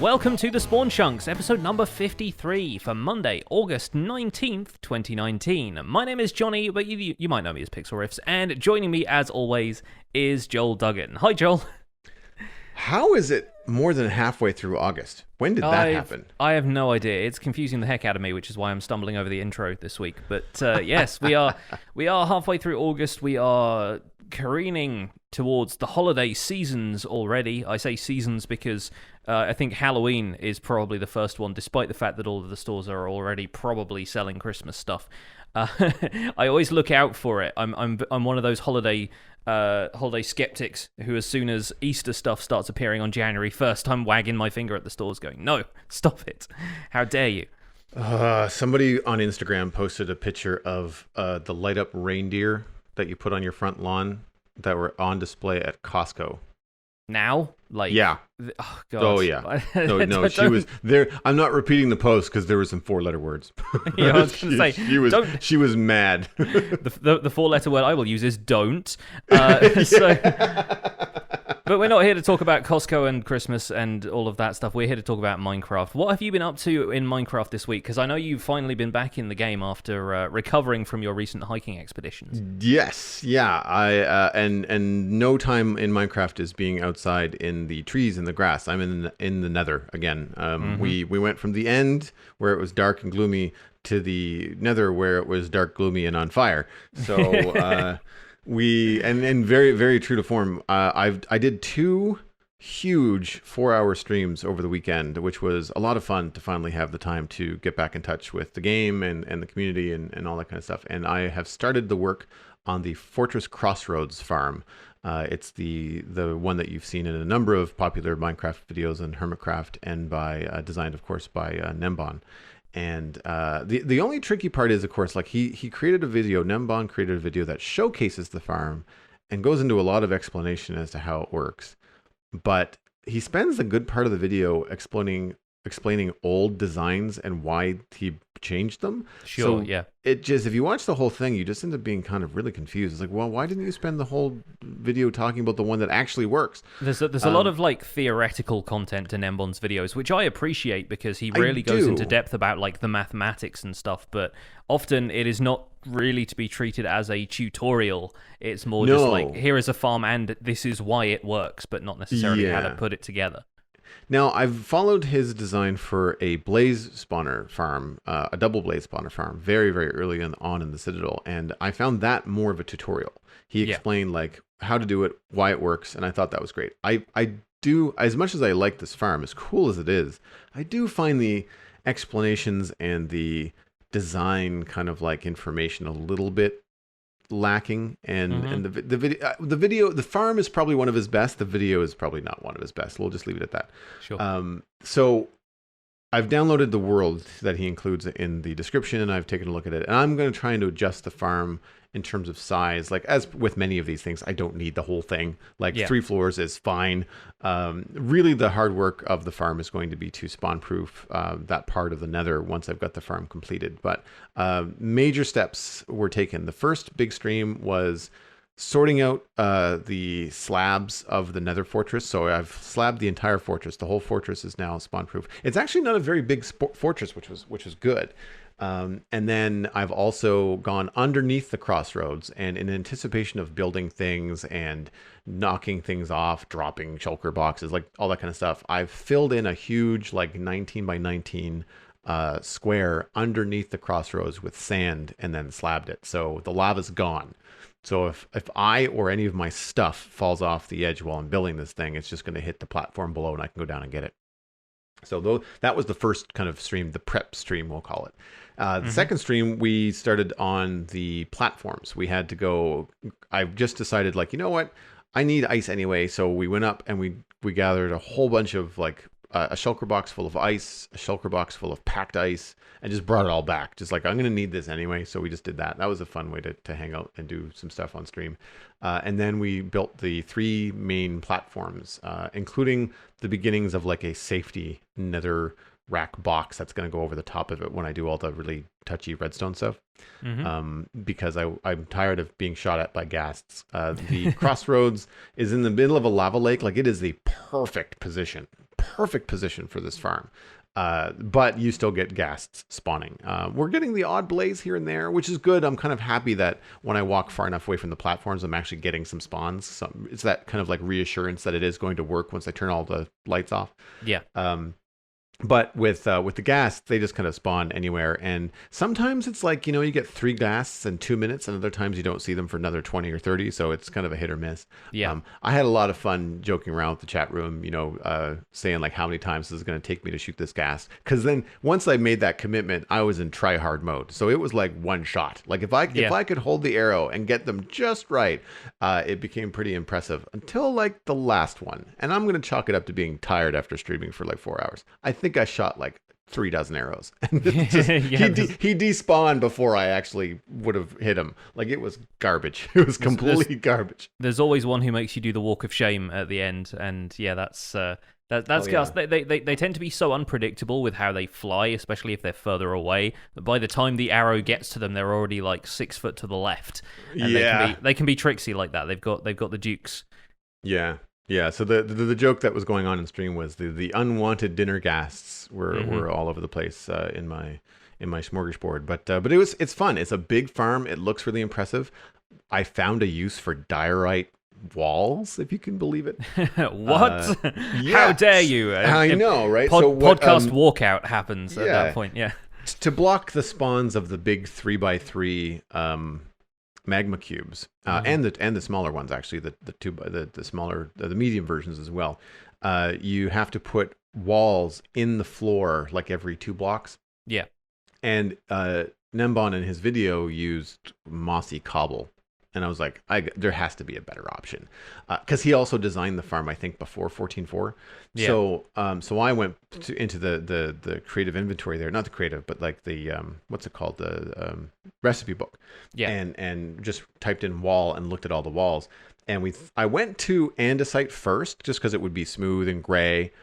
welcome to the Spawn Chunks, episode number 53 for Monday, August 19th, 2019. My name is Jonny, but you might know me as Pixel Riffs, and joining me, as always, is Joel Duggan. Hi, Joel. How is it more than halfway through August? When did that happen? I have no idea. It's confusing the heck out of me, which is why I'm stumbling over the intro this week. But yes, we are halfway through August. We are careening towards the holiday seasons already. I say seasons because I think Halloween is probably the first one, despite the fact that all of the stores are already probably selling Christmas stuff. I always look out for it. I'm one of those holiday skeptics who, as soon as Easter stuff starts appearing on January 1st, I'm wagging my finger at the stores going, no, stop it. How dare you? Somebody on Instagram posted a picture of the light up reindeer that you put on your front lawn that were on display at Costco. Now? Yeah. Oh, God. Oh, yeah. No, she was there. I'm not repeating the post because there were some 4-letter words. Yeah, I was going to say. She was mad. The 4-letter word I will use is don't. But we're not here to talk about Costco and Christmas and all of that stuff. We're here to talk about Minecraft. What have you been up to in Minecraft this week? Because I know you've finally been back in the game after recovering from your recent hiking expeditions. Yes, yeah. And no time in Minecraft is being outside in the trees and the grass. I'm in the Nether again. We went from the end where it was dark and gloomy to the Nether where it was dark, gloomy, and on fire. So. And very, very true to form. I did 2 huge 4-hour streams over the weekend, which was a lot of fun to finally have the time to get back in touch with the game and the community and all that kind of stuff. And I have started the work on the Fortress Crossroads farm. It's the one that you've seen in a number of popular Minecraft videos and Hermitcraft, and designed, of course, by Nembon. And the only tricky part is, of course, like he created a video, Nembon created a video that showcases the farm and goes into a lot of explanation as to how it works. But he spends a good part of the video explaining old designs and why he changed them. Sure, so yeah. It just, if you watch the whole thing, you just end up being kind of really confused. It's like, well, why didn't you spend the whole video talking about the one that actually works? There's a lot of theoretical content in Nembon's videos, which I appreciate because he really goes into depth about the mathematics and stuff, but often it is not really to be treated as a tutorial. It's more just here is a farm and this is why it works, but not necessarily how to put it together. Now, I've followed his design for a blaze spawner farm, a double blaze spawner farm, very, very early on in the Citadel, and I found that more of a tutorial. He explained how to do it, why it works, and I thought that was great. I do, as much as I like this farm, as cool as it is, I do find the explanations and the design kind of information a little bit lacking, and the farm is probably one of his best. The video is probably not one of his best. We'll just leave it at that. Sure. So I've downloaded the world that he includes in the description, and I've taken a look at it, and I'm going to try to adjust the farm in terms of size. As with many of these things, I don't need the whole thing. 3 floors is fine. Really, the hard work of the farm is going to be to spawn-proof that part of the Nether once I've got the farm completed. But major steps were taken. The first big stream was sorting out the slabs of the Nether fortress. So I've slabbed the entire fortress. The whole fortress is now spawn-proof. It's actually not a very big fortress, which was good. And then I've also gone underneath the crossroads, and in anticipation of building things and knocking things off, dropping shulker boxes, all that kind of stuff, I've filled in a huge 19 by 19 square underneath the crossroads with sand and then slabbed it. So the lava's gone. So if I or any of my stuff falls off the edge while I'm building this thing, it's just going to hit the platform below and I can go down and get it. So that was the first kind of stream, the prep stream, we'll call it. The second stream, we started on the platforms. We had to go, I just decided you know what? I need ice anyway. So we went up and we gathered a whole bunch of a shulker box full of ice, a shulker box full of packed ice, and just brought it all back. Just I'm going to need this anyway. So we just did that. That was a fun way to hang out and do some stuff on stream. And then we built the 3 main platforms, including the beginnings of a safety nether rack box that's going to go over the top of it when I do all the really touchy redstone stuff. Because I'm tired of being shot at by ghasts. The crossroads is in the middle of a lava lake. It is the perfect position perfect position for this farm. But you still get ghasts spawning. We're getting the odd blaze here and there, which is good. I'm kind of happy that when I walk far enough away from the platforms, I'm actually getting some spawns. It's that kind of like reassurance that it is going to work once I turn all the lights off. Yeah. But with the ghasts, they just kind of spawn anywhere. And sometimes it's like, you get 3 ghasts in 2 minutes, and other times you don't see them for another 20 or 30. So it's kind of a hit or miss. Yeah. I had a lot of fun joking around with the chat room, saying like how many times this is going to take me to shoot this ghast. Because then once I made that commitment, I was in try hard mode. So it was like one shot. Like if I could hold the arrow and get them just right, it became pretty impressive until like the last one. And I'm going to chalk it up to being tired after streaming for like 4 hours. I think I shot like 3 dozen arrows. And he despawned before I actually would have hit him. Like it was garbage. It was completely garbage. There's always one who makes you do the walk of shame at the end, and that's ghast. They tend to be so unpredictable with how they fly, especially if they're further away. But by the time the arrow gets to them, they're already like 6 foot to the left. And they can be tricksy like that. They've got the dukes. Yeah. Yeah, so the joke that was going on in stream was the unwanted dinner ghasts were all over the place in my smorgasbord, but it's fun. It's a big farm. It looks really impressive. I found a use for diorite walls, if you can believe it. What? How dare you? I know, right? Podcast walkout happens at that point. Yeah. To block the spawns of the big 3x3 magma cubes and the smaller ones, actually, the smaller, the medium versions as well. You have to put walls in the floor like every 2 blocks. Yeah. And Nembon in his video used mossy cobble. And I was like, there has to be a better option, because he also designed the farm, I think, before 14.4. Yeah. So I went into the creative inventory there, not the creative, but like the what's it called, the recipe book. Yeah. And just typed in wall and looked at all the walls. And I went to andesite first, just because it would be smooth and gray.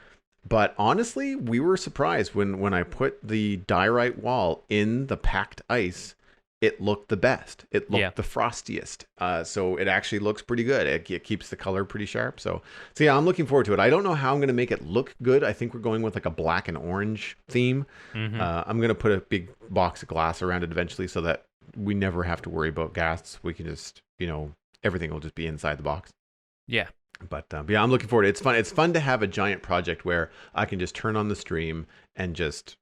But honestly, we were surprised when I put the diorite wall in the packed ice. It looked the best. It looked the frostiest. So it actually looks pretty good. It keeps the color pretty sharp. So yeah, I'm looking forward to it. I don't know how I'm going to make it look good. I think we're going with like a black and orange theme. Mm-hmm. I'm going to put a big box of glass around it eventually so that we never have to worry about ghasts. We can just, everything will just be inside the box. Yeah. But yeah, I'm looking forward to it. It's fun. It's fun to have a giant project where I can just turn on the stream and just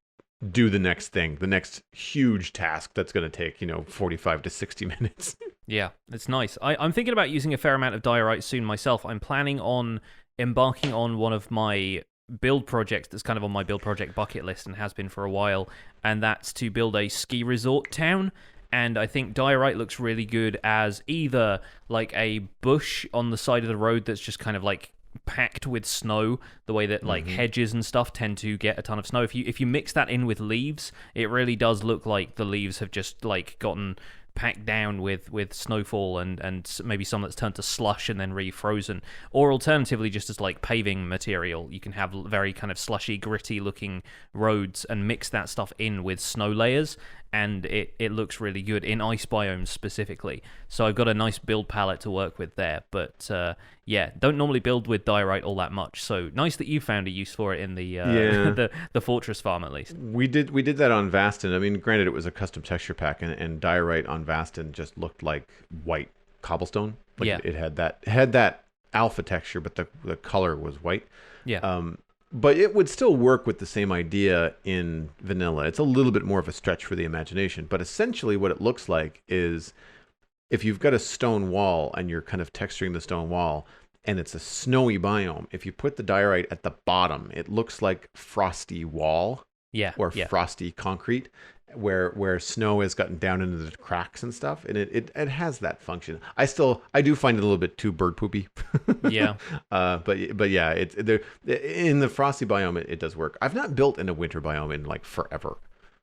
do the next thing, the next huge task that's going to take 45 to 60 minutes. Yeah, it's nice. I'm thinking about using a fair amount of diorite soon myself. I'm planning on embarking on one of my build projects that's kind of on my build project bucket list and has been for a while, and that's to build a ski resort town. And I think diorite looks really good as either like a bush on the side of the road that's just kind of like packed with snow, the way that like hedges and stuff tend to get a ton of snow. If you mix that in with leaves, it really does look like the leaves have just like gotten packed down with snowfall and maybe some that's turned to slush and then refrozen. Or alternatively, just as like paving material, you can have very kind of slushy, gritty looking roads and mix that stuff in with snow layers, and it looks really good in ice biomes specifically. So I've got a nice build palette to work with there. But yeah, don't normally build with diorite all that much. So nice that you found a use for it in the the fortress farm at least. We did that on Vastin. I mean, granted, it was a custom texture pack, and diorite on Vastin just looked like white cobblestone. Like it had that alpha texture, but the color was white. Yeah. But it would still work with the same idea in vanilla. It's a little bit more of a stretch for the imagination. But essentially what it looks like is if you've got a stone wall and you're kind of texturing the stone wall and it's a snowy biome, if you put the diorite at the bottom, it looks like frosty wall or frosty concrete where snow has gotten down into the cracks and stuff. And it has that function. I do find it a little bit too bird poopy. Yeah. But yeah, in the frosty biome, it does work. I've not built in a winter biome in like forever.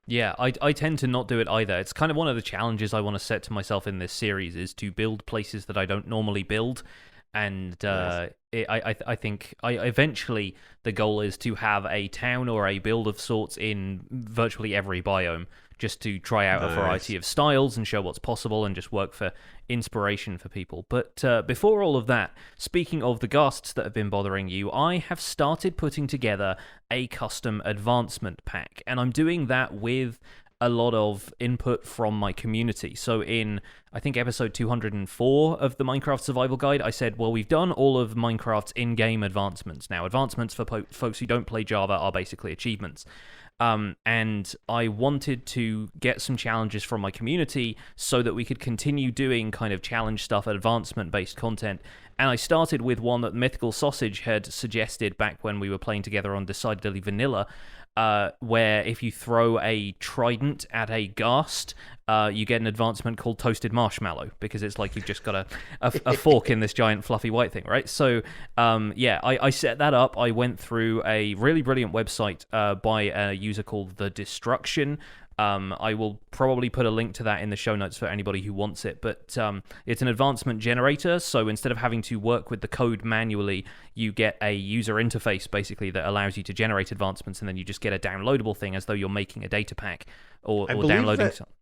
Yeah, I tend to not do it either. It's kind of one of the challenges I want to set to myself in this series is to build places that I don't normally build. And I think eventually the goal is to have a town or a build of sorts in virtually every biome, just to try out a variety of styles and show what's possible and just work for inspiration for people. But before all of that, speaking of the ghasts that have been bothering you, I have started putting together a custom advancement pack, and I'm doing that with a lot of input from my community. So in, I think, episode 204 of the Minecraft Survival Guide, I said, well, we've done all of Minecraft's in-game advancements. Now, advancements for folks who don't play Java are basically achievements. And I wanted to get some challenges from my community so that we could continue doing kind of challenge stuff, advancement-based content. And I started with one that Mythical Sausage had suggested back when we were playing together on Decidedly Vanilla, where if you throw a trident at a ghast, you get an advancement called Toasted Marshmallow, because it's like you've just got a fork in this giant fluffy white thing, right? So, I set that up. I went through a really brilliant website by a user called The Destruction. I will probably put a link to that in the show notes for anybody who wants it, but it's an advancement generator, so instead of having to work with the code manually, you get a user interface, basically, that allows you to generate advancements, and then you just get a downloadable thing as though you're making a data pack or downloading something.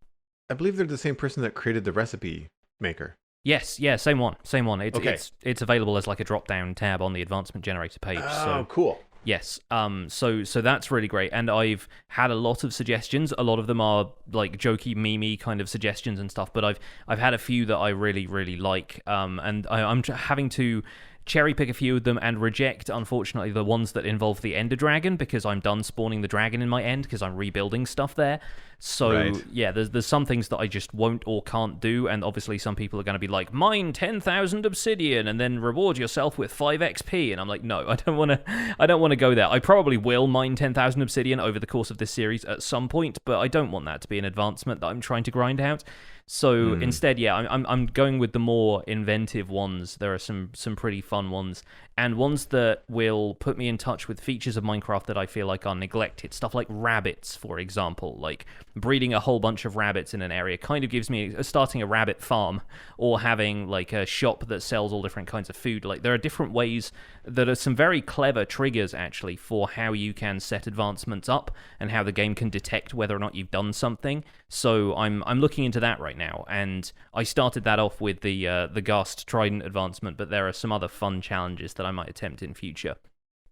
I believe they're the same person that created the recipe maker. Yes, yeah, same one. Okay. It's available as like a drop-down tab on the advancement generator page. Oh, cool. Yes. So that's really great, and I've had a lot of suggestions. A lot of them are like jokey, memey kind of suggestions and stuff, but I've had a few that I really, really like. And I'm having to cherry pick a few of them and reject, unfortunately, the ones that involve the Ender Dragon, because I'm done spawning the dragon in my end because I'm rebuilding stuff there. So right. Yeah, there's some things that I just won't or can't do, and obviously some people are going to be like, mine 10,000 obsidian and then reward yourself with 5 XP, and I'm like, no, I don't want to go there. I probably will mine 10,000 obsidian over the course of this series at some point, but I don't want that to be an advancement that I'm trying to grind out. So instead, yeah, I'm going with the more inventive ones. There are some pretty fun ones, and ones that will put me in touch with features of Minecraft that I feel like are neglected. Stuff like rabbits, for example. Like breeding a whole bunch of rabbits in an area kind of gives me starting a rabbit farm, or having like a shop that sells all different kinds of food. Like there are different ways that are some very clever triggers actually for how you can set advancements up and how the game can detect whether or not you've done something. So I'm looking into that right now, and I started that off with the Ghast Trident advancement, but there are some other fun challenges that I might attempt in future.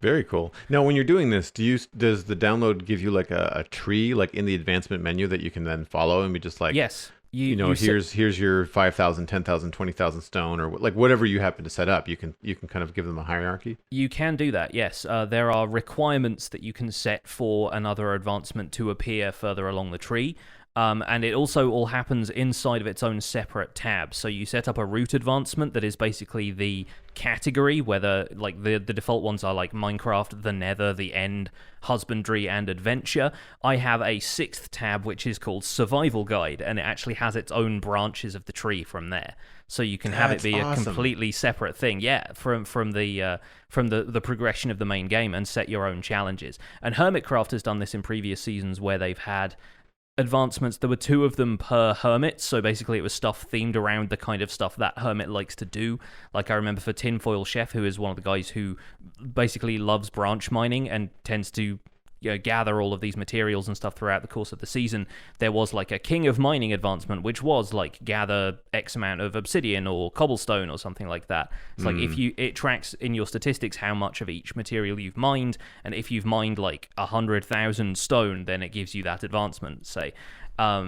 Very cool. Now, when you're doing this, does the download give you like a tree like in the advancement menu that you can then follow and be just like, yes, here's your 5,000, 10,000, 20,000 stone, or like whatever you happen to set up, you can kind of give them a hierarchy? You can do that, yes. There are requirements that you can set for another advancement to appear further along the tree. And it also all happens inside of its own separate tab. So you set up a root advancement that is basically the category, whether like the default ones are like Minecraft, the Nether, the End, Husbandry, and Adventure. I have a 6th tab which is called Survival Guide, and it actually has its own branches of the tree from there. So you can have it be a completely separate thing, from the progression of the main game, and set your own challenges. And Hermitcraft has done this in previous seasons where they've had advancements. There were 2 of them per hermit, so basically it was stuff themed around the kind of stuff that hermit likes to do. Like I remember for Tinfoil Chef, who is one of the guys who basically loves branch mining and tends to gather all of these materials and stuff throughout the course of the season, there was like a King of Mining advancement, which was like gather X amount of obsidian or cobblestone or something like that. It's like it tracks in your statistics how much of each material you've mined, and if you've mined like 100,000 stone, then it gives you that advancement, say.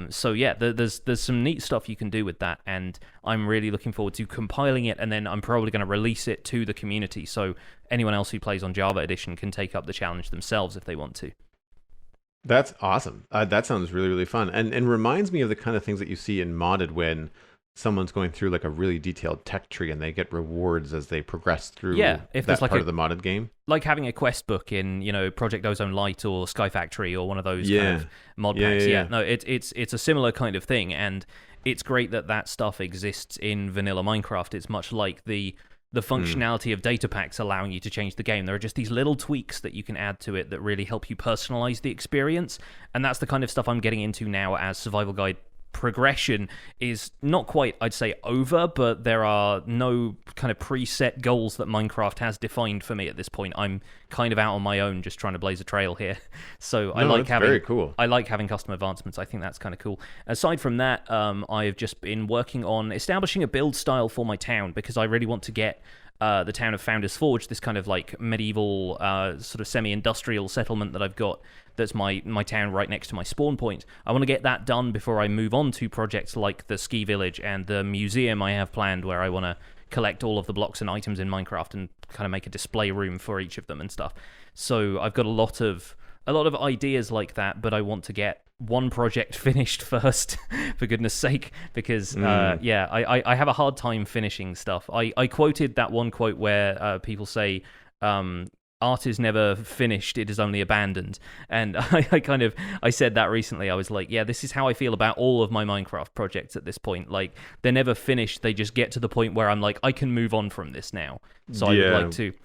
So yeah, there's some neat stuff you can do with that, and I'm really looking forward to compiling it, and then I'm probably going to release it to the community, so anyone else who plays on Java Edition can take up the challenge themselves if they want to. That's awesome. That sounds really, really fun, and reminds me of the kind of things that you see in modded when someone's going through like a really detailed tech tree and they get rewards as they progress through if that like part of the modded game. Like having a quest book in, Project Ozone Light or Sky Factory or one of those kind of mod packs. No, it's a similar kind of thing, and it's great that stuff exists in vanilla Minecraft. It's much like the functionality of data packs allowing you to change the game. There are just these little tweaks that you can add to it that really help you personalize the experience, and that's the kind of stuff I'm getting into now as Survival Guide progression is not quite, I'd say, over, but there are no kind of preset goals that Minecraft has defined for me at this point. I'm kind of out on my own, just trying to blaze a trail here. So I like having very cool. I like having custom advancements. I think that's kind of cool. Aside from that, I've just been working on establishing a build style for my town, because I really want to get the town of Founders Forge, this kind of like medieval sort of semi-industrial settlement that I've got, that's my town right next to my spawn point. I want to get that done before I move on to projects like the ski village and the museum I have planned, where I want to collect all of the blocks and items in Minecraft and kind of make a display room for each of them and stuff. So I've got a lot of ideas like that, but I want to get one project finished first, for goodness sake, because I have a hard time finishing stuff. I quoted that one quote where people say, art is never finished, it is only abandoned. And I said that recently. I was like, yeah, this is how I feel about all of my Minecraft projects at this point. Like, they're never finished, they just get to the point where I'm like, I can move on from this now. So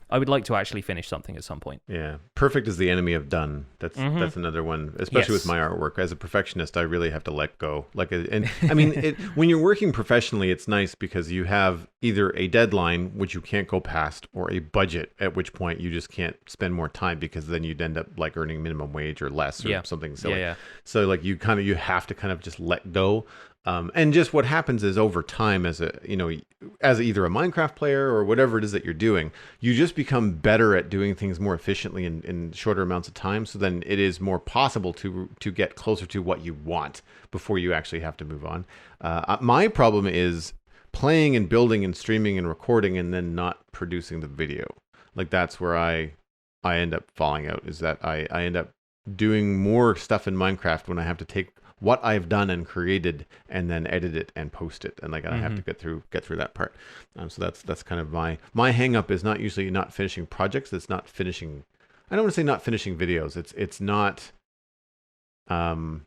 I would like to actually finish something at some point. Yeah. Perfect is the enemy of done. That's another one, especially with my artwork. As a perfectionist, I really have to let go. When you're working professionally, it's nice because you have either a deadline, which you can't go past, or a budget, at which point you just can't spend more time, because then you'd end up like earning minimum wage or less, or something silly. Yeah. So like you have to kind of just let go. And just what happens is, over time, as either a Minecraft player or whatever it is that you're doing, you just become better at doing things more efficiently in shorter amounts of time. So then it is more possible to get closer to what you want before you actually have to move on. My problem is playing and building and streaming and recording and then not producing the video. Like, that's where I end up falling out, is that I end up doing more stuff in Minecraft when I have to take what I've done and created and then edit it and post it, and like I have to get through that part. So that's kind of my hang up, is not usually not finishing projects. It's not finishing. I don't want to say not finishing videos. It's not. Well,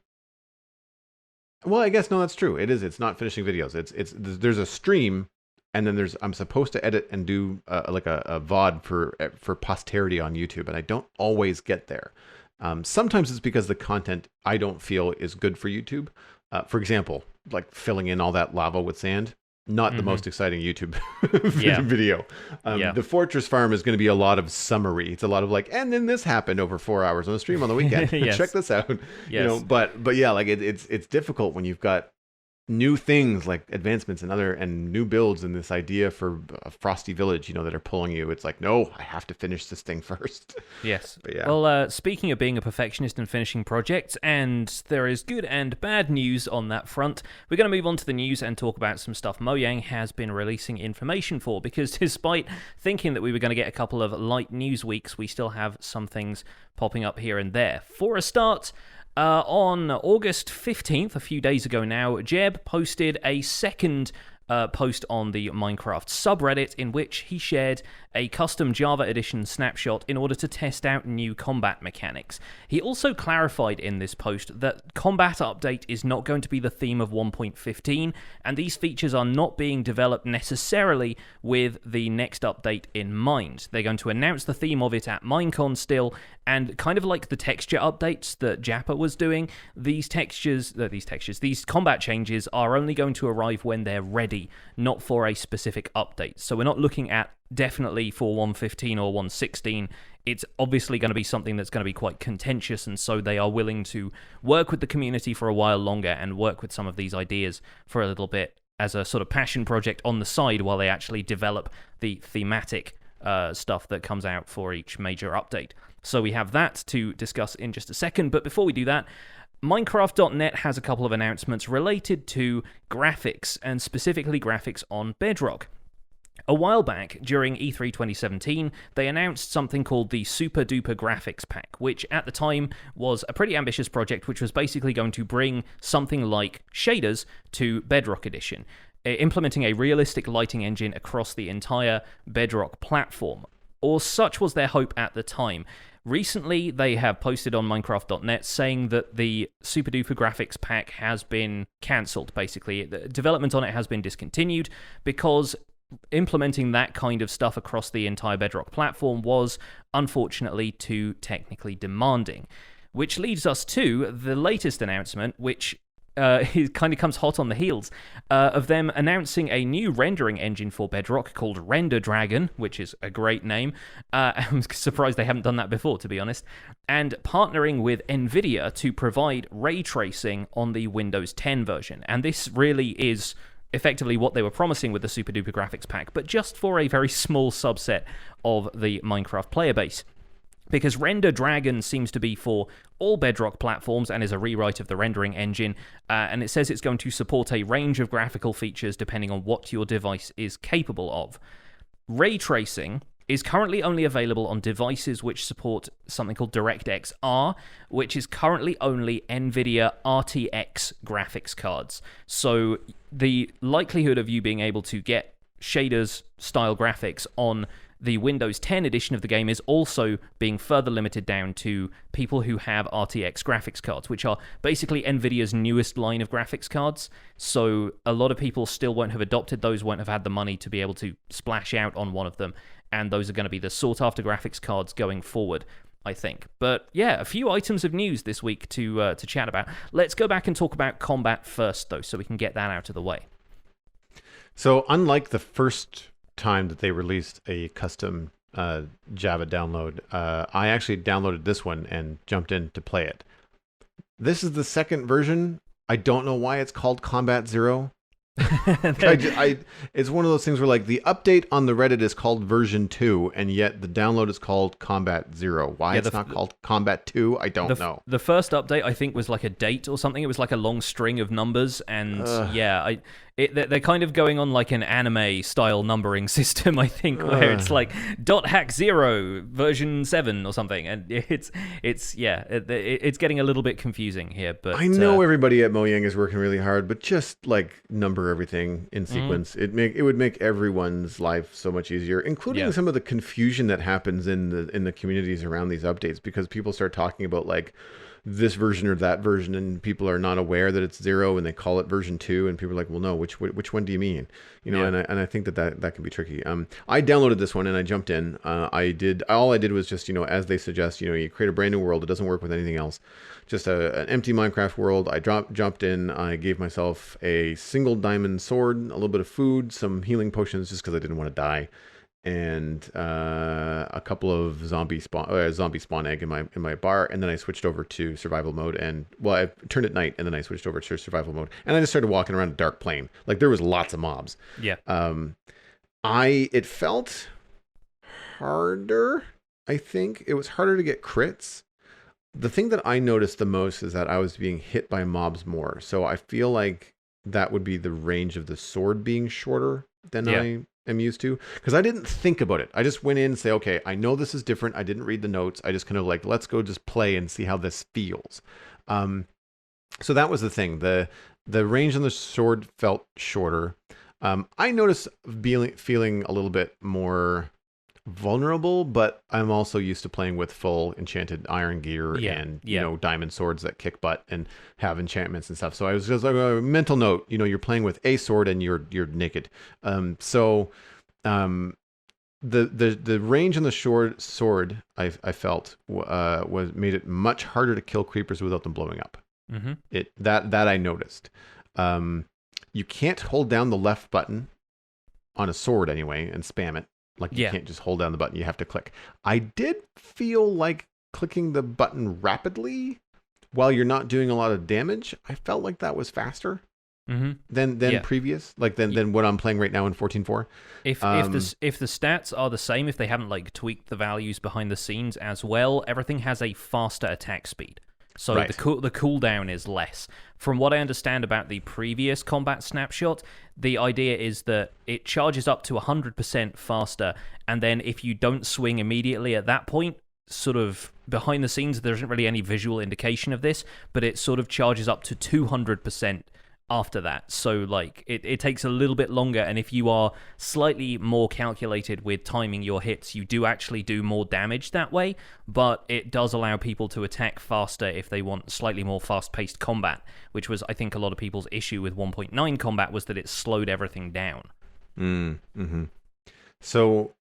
I guess no, that's true. It is. It's not finishing videos. There's a stream, and then I'm supposed to edit and do like a VOD for posterity on YouTube, and I don't always get there. Sometimes it's because the content I don't feel is good for YouTube. For example, like filling in all that lava with sand, not the most exciting YouTube video. The fortress farm is going to be a lot of summary. It's a lot of like, and then this happened over 4 hours on the stream on the weekend. Check this out. Yes. But yeah, like it's difficult when you've got new things like advancements and new builds, and this idea for a frosty village, that are pulling you. It's like, no, I have to finish this thing first. Yes. But yeah. Well, speaking of being a perfectionist and finishing projects, and there is good and bad news on that front, we're going to move on to the news and talk about some stuff Mojang has been releasing information for, because despite thinking that we were going to get a couple of light news weeks, we still have some things popping up here and there. For a start, on August 15th, a few days ago now, Jeb posted a second post on the Minecraft subreddit, in which he shared a custom Java Edition snapshot in order to test out new combat mechanics. He also clarified in this post that combat update is not going to be the theme of 1.15, and these features are not being developed necessarily with the next update in mind. They're going to announce the theme of it at Minecon still, and kind of like the texture updates that Jappa was doing, these combat changes are only going to arrive when they're ready, not for a specific update. So we're not looking at definitely for 1.15 or 1.16. It's obviously going to be something that's going to be quite contentious, and so they are willing to work with the community for a while longer and work with some of these ideas for a little bit as a sort of passion project on the side while they actually develop the thematic stuff that comes out for each major update. So we have that to discuss in just a second, but before we do that, Minecraft.net has a couple of announcements related to graphics, and specifically graphics on Bedrock. A while back, during E3 2017, they announced something called the Super Duper Graphics Pack, which at the time was a pretty ambitious project, which was basically going to bring something like shaders to Bedrock Edition, implementing a realistic lighting engine across the entire Bedrock platform. Or such was their hope at the time. Recently, they have posted on Minecraft.net saying that the Super Duper Graphics Pack has been cancelled, basically. The development on it has been discontinued because implementing that kind of stuff across the entire Bedrock platform was, unfortunately, too technically demanding. Which leads us to the latest announcement, which it kind of comes hot on the heels of them announcing a new rendering engine for Bedrock called Render Dragon, which is a great name. I'm surprised they haven't done that before, to be honest. And partnering with NVIDIA to provide ray tracing on the Windows 10 version. And this really is effectively what they were promising with the Super Duper graphics pack, but just for a very small subset of the Minecraft player base. Because Render Dragon seems to be for all Bedrock platforms and is a rewrite of the rendering engine, and it says it's going to support a range of graphical features depending on what your device is capable of. Ray tracing is currently only available on devices which support something called DirectX R, which is currently only NVIDIA RTX graphics cards. So the likelihood of you being able to get shaders style graphics on the Windows 10 edition of the game is also being further limited down to people who have RTX graphics cards, which are basically NVIDIA's newest line of graphics cards. So a lot of people still won't have adopted those, won't have had the money to be able to splash out on one of them, and those are going to be the sought-after graphics cards going forward, I think. But yeah, a few items of news this week to chat about. Let's go back and talk about combat first, though, so we can get that out of the way. So unlike the first time that they released a custom Java download, I actually downloaded this one and jumped in to play it. This is the second version. I don't know why it's called Combat Zero. It's one of those things where like the update on the Reddit is called version 2, and yet the download is called Combat Zero. Why it's not called Combat 2, I don't know. The first update, I think, was like a date or something. It was like a long string of numbers, and they're kind of going on like an anime style numbering system, I think, where it's like .hack0 version 7 or something, and it's getting a little bit confusing here. But I know everybody at Mojang is working really hard, but just like number everything in sequence. It would make everyone's life so much easier, including some of the confusion that happens in the communities around these updates, because people start talking about like this version or that version, and people are not aware that it's 0, and they call it version 2, and people are like, well, no, which one do you mean? You know, and I think that can be tricky. I downloaded this one and I jumped in. All I did was just, as they suggest, you create a brand new world. It doesn't work with anything else. Just an empty Minecraft world. I jumped in. I gave myself a single diamond sword, a little bit of food, some healing potions, just because I didn't want to die, and a couple of zombie spawn egg in my bar, and then I switched over to survival mode. And I turned at night, and then I switched over to survival mode, and I just started walking around a dark plain. Like there was lots of mobs. Yeah. It felt harder. I think it was harder to get crits. The thing that I noticed the most is that I was being hit by mobs more. So I feel like that would be the range of the sword being shorter than I am used to, because I didn't think about it. I just went in and say, okay, I know this is different. I didn't read the notes. I just kind of like, let's go just play and see how this feels. So that was the thing. The range on the sword felt shorter. I noticed feeling a little bit more vulnerable, but I'm also used to playing with full enchanted iron gear and diamond swords that kick butt and have enchantments and stuff. So I was just like a mental note, you're playing with a sword and you're naked. The range on the sword I felt was made it much harder to kill creepers without them blowing up. Mm-hmm. That I noticed. You can't hold down the left button on a sword anyway and spam it. Like you can't just hold down the button, you have to click. I did feel like clicking the button rapidly while you're not doing a lot of damage. I felt like that was faster than previous, than what I'm playing right now in 14.4. If the stats are the same, if they haven't like tweaked the values behind the scenes as well, everything has a faster attack speed. So the cooldown is less. From what I understand about the previous combat snapshot, the idea is that it charges up to 100% faster, and then if you don't swing immediately at that point, sort of behind the scenes, there isn't really any visual indication of this, but it sort of charges up to 200% after that. So like it takes a little bit longer, and if you are slightly more calculated with timing your hits, you do actually do more damage that way, but it does allow people to attack faster if they want slightly more fast-paced combat, which was, I think, a lot of people's issue with 1.9 combat, was that it slowed everything down. Mm-hmm. So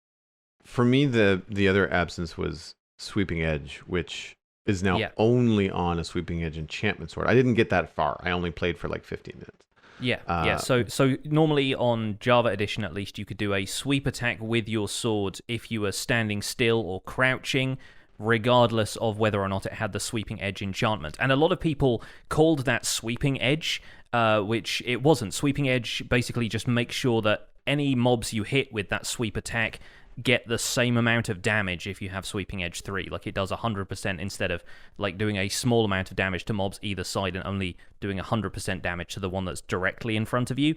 for me, the other absence was Sweeping Edge, which is now Yeah. only on a sweeping edge enchantment sword. I didn't get that far. I only played for like 15 minutes. Yeah. So normally on Java Edition, at least, you could do a sweep attack with your sword if you were standing still or crouching, regardless of whether or not it had the sweeping edge enchantment. And a lot of people called that sweeping edge, which it wasn't. Sweeping edge basically just makes sure that any mobs you hit with that sweep attack get the same amount of damage if you have sweeping edge 3. Like, it does 100% instead of like doing a small amount of damage to mobs either side and only doing 100% damage to the one that's directly in front of you.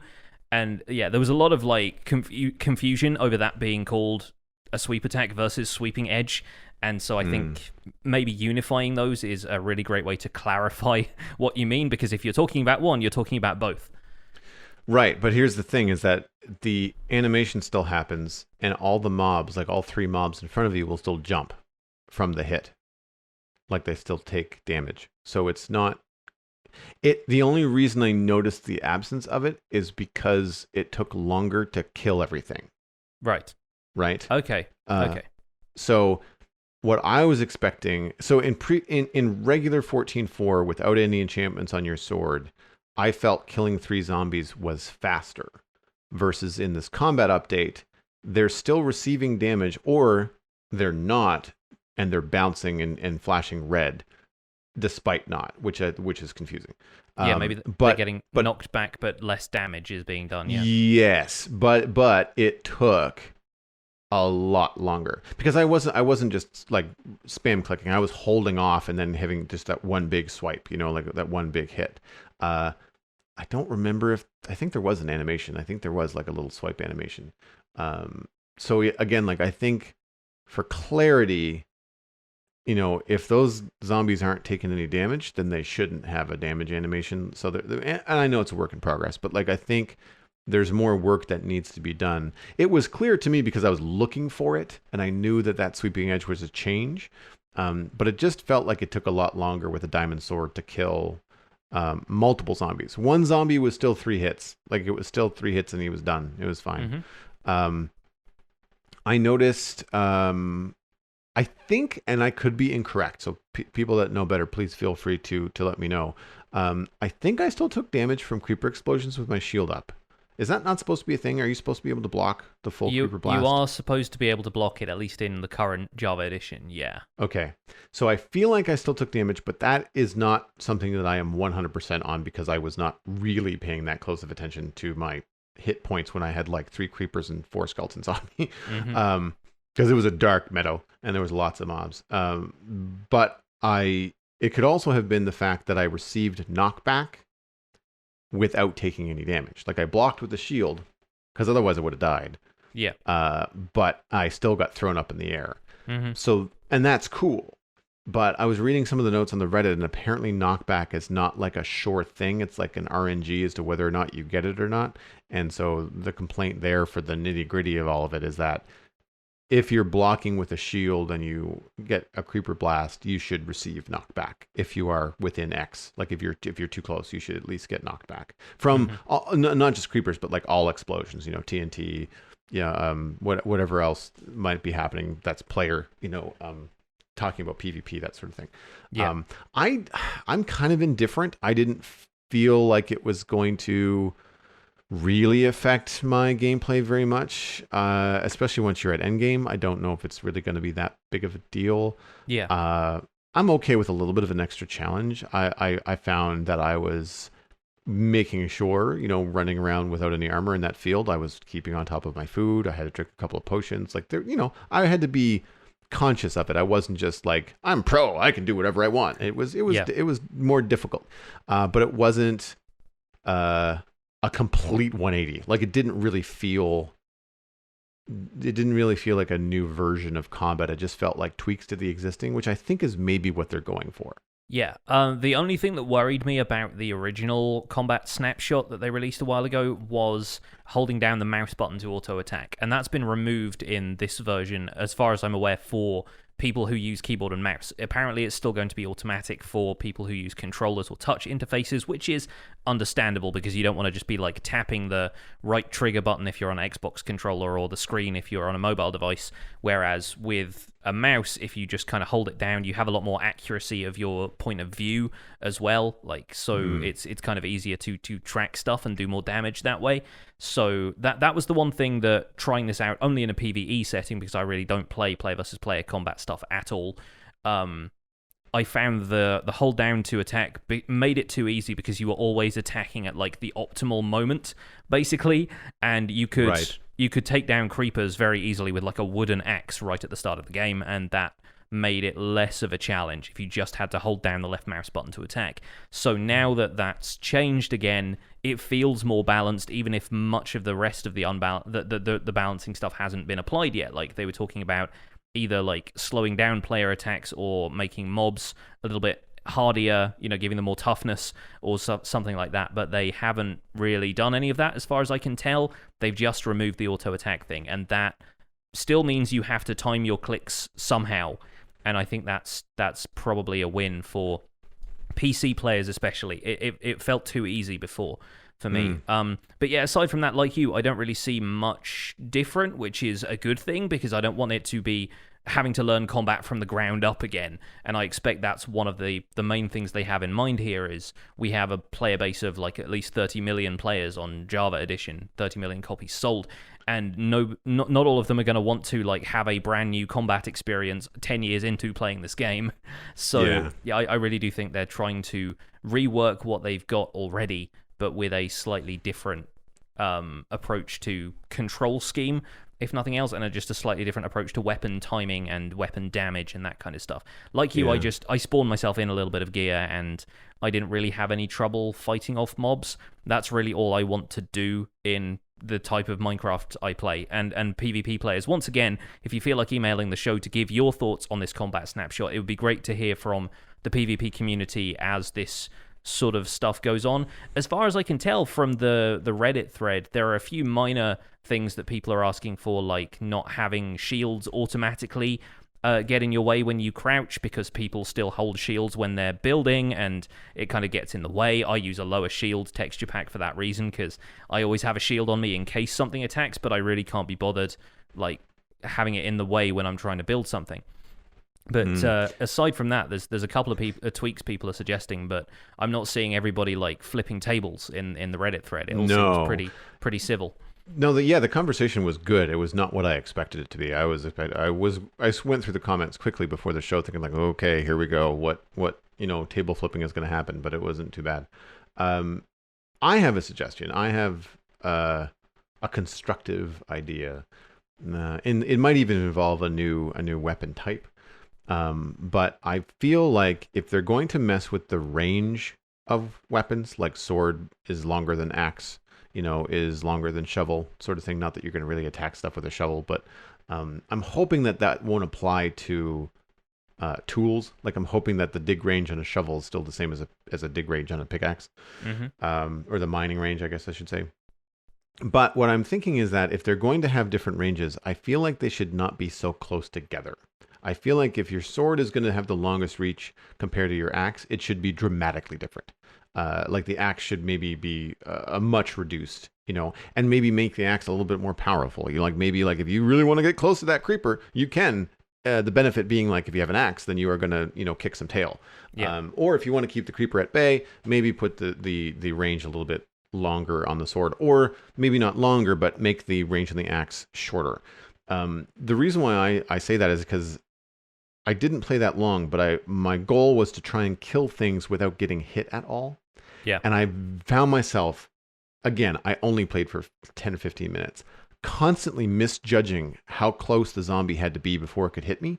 And yeah, there was a lot of like confusion over that being called a sweep attack versus sweeping edge. And so I think maybe unifying those is a really great way to clarify what you mean, because if you're talking about one, you're talking about both. Right, but here's the thing is that the animation still happens, and all the mobs, like all 3 mobs in front of you, will still jump from the hit. Like, they still take damage. So it's not... The only reason I noticed the absence of it is because it took longer to kill everything. Right. Okay. So what I was expecting... So in regular 14.4, without any enchantments on your sword, I felt killing 3 zombies was faster, versus in this combat update, they're still receiving damage, or they're not, and they're bouncing and flashing red, despite not, which is confusing. Yeah, maybe they're getting knocked back, but less damage is being done. Yeah. Yes, but it took a lot longer, because I wasn't just like spam clicking. I was holding off and then having just that one big swipe, like that one big hit. I don't remember I think there was an animation. I think there was like a little swipe animation. So again, like, I think for clarity, if those zombies aren't taking any damage, then they shouldn't have a damage animation. So and I know it's a work in progress, but like, I think there's more work that needs to be done. It was clear to me because I was looking for it, and I knew that sweeping edge was a change. But it just felt like it took a lot longer with a diamond sword to kill multiple zombies. One zombie was still 3 hits. Like, it was still 3 hits and he was done. It was fine. I noticed, I think, and I could be incorrect, so people that know better, please feel free to let me know. I think I still took damage from creeper explosions with my shield up. Is that not supposed to be a thing? Are you supposed to be able to block the full creeper blast? You are supposed to be able to block it, at least in the current Java edition, yeah. Okay. So I feel like I still took damage, but that is not something that I am 100% on, because I was not really paying that close of attention to my hit points when I had like 3 creepers and 4 skeletons on me. Because it was a dark meadow and there was lots of mobs. But it could also have been the fact that I received knockback without taking any damage. Like, I blocked with the shield, because otherwise I would have died. Yeah. But I still got thrown up in the air. So, and that's cool. But I was reading some of the notes on the Reddit, and apparently knockback is not like a sure thing. It's like an RNG as to whether or not you get it or not. And so the complaint there, for the nitty gritty of all of it, is that if you're blocking with a shield and you get a creeper blast, you should receive knockback if you are within X. Like, if you're too close, you should at least get knockback from not just creepers, but like all explosions. TNT, whatever else might be happening. That's player. Talking about PvP, that sort of thing. Yeah. I'm kind of indifferent. I didn't feel like it was going to really affect my gameplay very much, especially once you're at endgame. I don't know if it's really going to be that big of a deal. Yeah. I'm okay with a little bit of an extra challenge. I found that I was making sure, running around without any armor in that field, I was keeping on top of my food. I had to drink a couple of potions. Like, there, I had to be conscious of it. I wasn't just like, I'm pro, I can do whatever I want. It was more difficult, but it wasn't a complete 180. Like, it didn't really feel like a new version of combat. It just felt like tweaks to the existing, which I think is maybe what they're going for. Yeah, the only thing that worried me about the original combat snapshot that they released a while ago was holding down the mouse button to auto attack, and that's been removed in this version, as far as I'm aware, for people who use keyboard and mouse. Apparently, it's still going to be automatic for people who use controllers or touch interfaces, which is understandable because you don't want to just be like tapping the right trigger button if you're on an Xbox controller or the screen if you're on a mobile device. Whereas with a mouse, if you just kind of hold it down, you have a lot more accuracy of your point of view as well. Like, so it's kind of easier to track stuff and do more damage that way. So that was the one thing that trying this out only in a PvE setting, because I really don't play player versus player combat stuff at all. I found the hold down to attack made it too easy because you were always attacking at like the optimal moment, basically, and you could take down creepers very easily with like a wooden axe right at the start of the game, and that made it less of a challenge if you just had to hold down the left mouse button to attack. So now that that's changed again, it feels more balanced, even if much of the rest of the balancing stuff hasn't been applied yet. Like they were talking about either like slowing down player attacks or making mobs a little bit hardier, giving them more toughness or something like that, but they haven't really done any of that as far as I can tell. They've just removed the auto attack thing, and that still means you have to time your clicks somehow, and I think that's probably a win for PC players especially. It felt too easy before for me. But yeah, aside from that, like you, I don't really see much different, which is a good thing because I don't want it to be having to learn combat from the ground up again. And I expect that's one of the main things they have in mind here is we have a player base of like at least 30 million players on Java Edition, 30 million copies sold. And not all of them are going to want to like have a brand new combat experience 10 years into playing this game. So yeah, I really do think they're trying to rework what they've got already, but with a slightly different approach to control scheme, if nothing else, and just a slightly different approach to weapon timing and weapon damage and that kind of stuff. Like you, I spawned myself in a little bit of gear, and I didn't really have any trouble fighting off mobs. That's really all I want to do in the type of Minecraft I play. And PvP players, once again, if you feel like emailing the show to give your thoughts on this combat snapshot, it would be great to hear from the PvP community as this sort of stuff goes on. As far as I can tell from the Reddit thread, there are a few minor things that people are asking for, like not having shields automatically get in your way when you crouch, because people still hold shields when they're building and it kind of gets in the way. I use a lower shield texture pack for that reason, because I always have a shield on me in case something attacks, but I really can't be bothered like having it in the way when I'm trying to build something. But aside from that, there's a couple of tweaks people are suggesting, but I'm not seeing everybody like flipping tables in the Reddit thread. It all seems pretty civil. No, the conversation was good. It was not what I expected it to be. I went through the comments quickly before the show, thinking like, okay, here we go. What table flipping is going to happen? But it wasn't too bad. I have a suggestion. I have a constructive idea, and it might even involve a new weapon type. But I feel like if they're going to mess with the range of weapons, like sword is longer than axe, is longer than shovel, sort of thing. Not that you're going to really attack stuff with a shovel, but I'm hoping that won't apply to tools. Like I'm hoping that the dig range on a shovel is still the same as a dig range on a pickaxe, or the mining range, I guess I should say. But what I'm thinking is that if they're going to have different ranges, I feel like they should not be so close together. I feel like if your sword is going to have the longest reach compared to your axe, it should be dramatically different. Like the axe should maybe be a much reduced, and maybe make the axe a little bit more powerful. Maybe if you really want to get close to that creeper, you can. The benefit being like if you have an axe, then you are going to kick some tail. Yeah. Or if you want to keep the creeper at bay, maybe put the range a little bit longer on the sword, or maybe not longer, but make the range on the axe shorter. The reason why I say that is because I didn't play that long, but my goal was to try and kill things without getting hit at all. Yeah. And I found myself, again, I only played for 10 or 15 minutes, constantly misjudging how close the zombie had to be before it could hit me.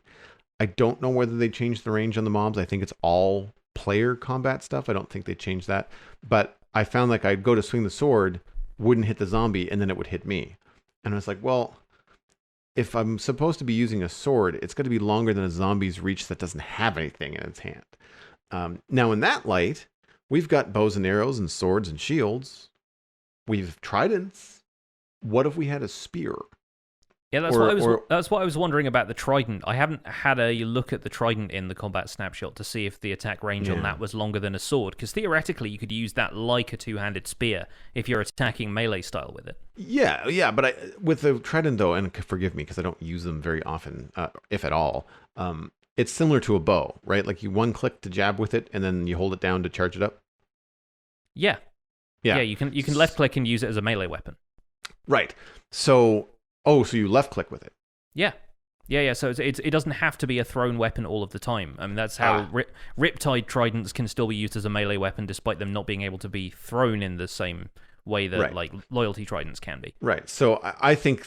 I don't know whether they changed the range on the mobs. I think it's all player combat stuff. I don't think they changed that. But I found like I'd go to swing the sword, wouldn't hit the zombie, and then it would hit me. And I was like, well, if I'm supposed to be using a sword, it's going to be longer than a zombie's reach that doesn't have anything in its hand. Now, in that light, we've got bows and arrows and swords and shields. We've tridents. what if we had a spear? Yeah, that's what I was wondering about the trident. I haven't had a look at the trident in the combat snapshot to see if the attack range on that was longer than a sword, because theoretically you could use that like a two-handed spear if you're attacking melee style with it. Yeah, but with the trident though, and forgive me because I don't use them very often, if at all. It's similar to a bow, right? Like you one click to jab with it, and then you hold it down to charge it up. Yeah. You can left click and use it as a melee weapon. Right. So you left click with it. Yeah. So it doesn't have to be a thrown weapon all of the time. I mean, that's how Riptide tridents can still be used as a melee weapon, despite them not being able to be thrown in the same way that like loyalty tridents can be. Right. So I think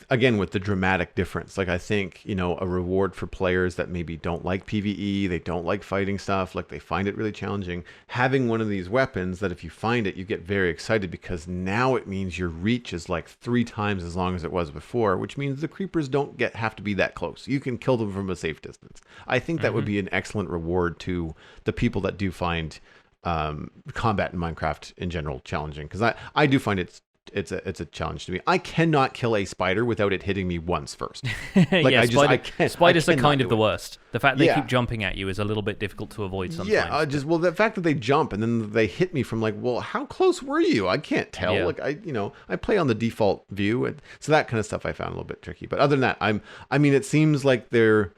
again with the dramatic difference, like I think, a reward for players that maybe don't like PvE, they don't like fighting stuff, like they find it really challenging, having one of these weapons that if you find it, you get very excited because now it means your reach is like 3 times as long as it was before, which means the creepers don't have to be that close. You can kill them from a safe distance. I think that would be an excellent reward to the people that do find combat in Minecraft in general challenging, because I do find it's a challenge to me. I cannot kill a spider without it hitting me once first. Spiders are kind of the worst. The fact they keep jumping at you is a little bit difficult to avoid sometimes. Yeah, the fact that they jump and then they hit me from like, well, how close were you? I can't tell. Yeah. Like I play on the default view, and so that kind of stuff I found a little bit tricky. But other than that, it seems like they're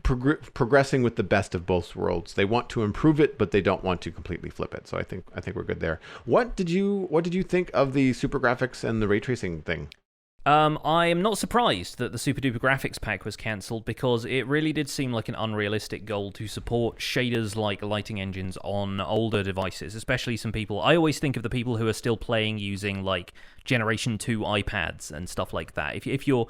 progressing with the best of both worlds. They want to improve it, but they don't want to completely flip it. So I think we're good there. What did you think of the super graphics and the ray tracing thing? I am not surprised that the Super Duper Graphics pack was cancelled, because it really did seem like an unrealistic goal to support shaders like lighting engines on older devices, especially some people. I always think of the people who are still playing using like Generation 2 iPads and stuff like that. If you're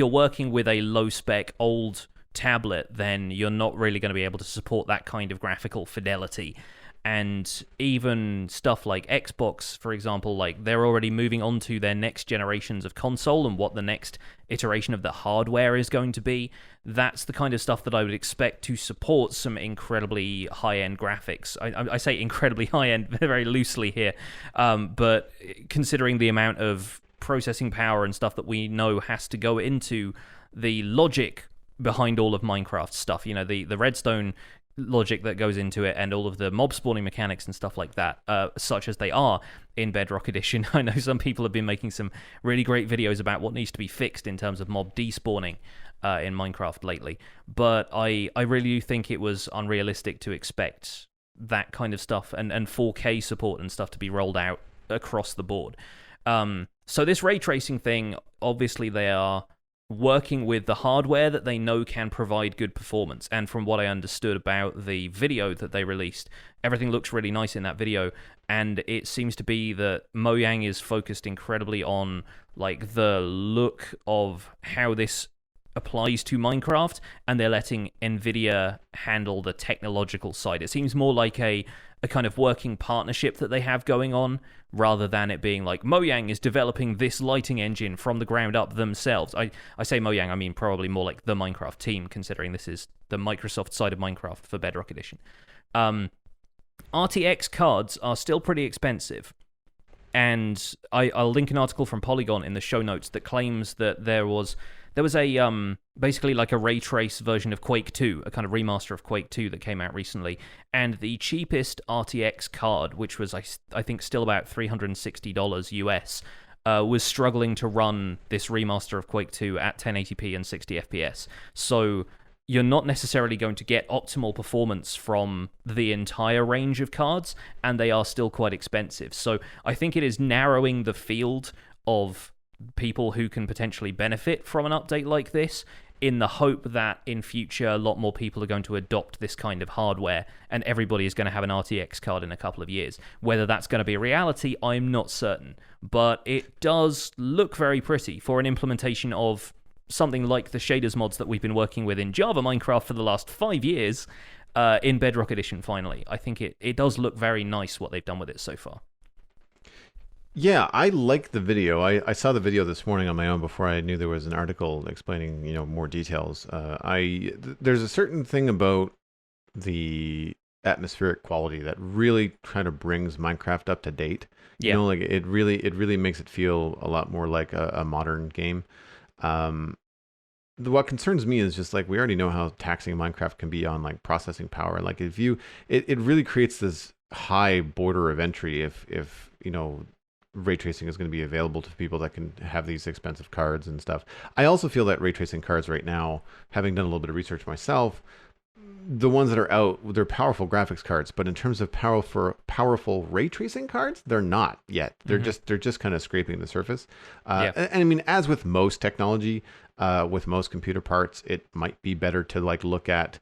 working with a low-spec old tablet, then you're not really going to be able to support that kind of graphical fidelity. And even stuff like Xbox, for example, like they're already moving on to their next generations of console and what the next iteration of the hardware is going to be. That's the kind of stuff that I would expect to support some incredibly high-end graphics. I say incredibly high-end very loosely here, but considering the amount of processing power and stuff that we know has to go into the logic behind all of Minecraft stuff, the redstone logic that goes into it and all of the mob spawning mechanics and stuff like that, such as they are in Bedrock Edition. I know some people have been making some really great videos about what needs to be fixed in terms of mob despawning in Minecraft lately, but I really do think it was unrealistic to expect that kind of stuff and 4K support and stuff to be rolled out across the board. So this ray tracing thing, obviously they are working with the hardware that they know can provide good performance. And from what I understood about the video that they released, everything looks really nice in that video. And it seems to be that Mojang is focused incredibly on like the look of how this applies to Minecraft, and they're letting Nvidia handle the technological side. It seems more like a kind of working partnership that they have going on, rather than it being like Mojang is developing this lighting engine from the ground up themselves. I say Mojang, I mean probably more like the Minecraft team, considering this is the Microsoft side of Minecraft for Bedrock Edition. RTX cards are still pretty expensive, and I'll link an article from Polygon in the show notes that claims that there was a basically like a ray trace version of Quake 2, a kind of remaster of Quake 2 that came out recently, and the cheapest RTX card, which was I think still about $360 US, was struggling to run this remaster of Quake 2 at 1080p and 60 FPS. So you're not necessarily going to get optimal performance from the entire range of cards, and they are still quite expensive. So I think it is narrowing the field of people who can potentially benefit from an update like this, in the hope that in future a lot more people are going to adopt this kind of hardware and everybody is going to have an RTX card in a couple of years. Whether that's going to be a reality, I'm not certain, but it does look very pretty for an implementation of something like the shaders mods that we've been working with in Java Minecraft for the last 5 years in Bedrock Edition. Finally, I think it does look very nice what they've done with it so far. Yeah, I like the video. I saw the video this morning on my own before I knew there was an article explaining, more details. There's a certain thing about the atmospheric quality that really kind of brings Minecraft up to date. You Yeah. know, like it really makes it feel a lot more like a modern game. Um, what concerns me is just like we already know how taxing Minecraft can be on like processing power. Like if you, it really creates this high border of entry if you know ray tracing is going to be available to people that can have these expensive cards and stuff. I also feel that ray tracing cards right now, having done a little bit of research myself, the ones that are out, they're powerful graphics cards, but in terms of powerful ray tracing cards, they're not yet. They're just kind of scraping the surface. Yeah. And I mean, as with most technology, with most computer parts, it might be better to like look at,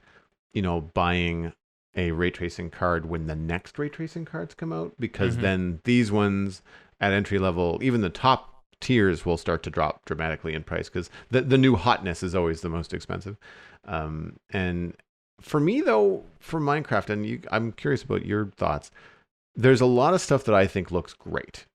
buying a ray tracing card when the next ray tracing cards come out, because then these ones at entry level, even the top tiers, will start to drop dramatically in price because the new hotness is always the most expensive. And for me though, for Minecraft, and I'm curious about your thoughts. There's a lot of stuff that I think looks great.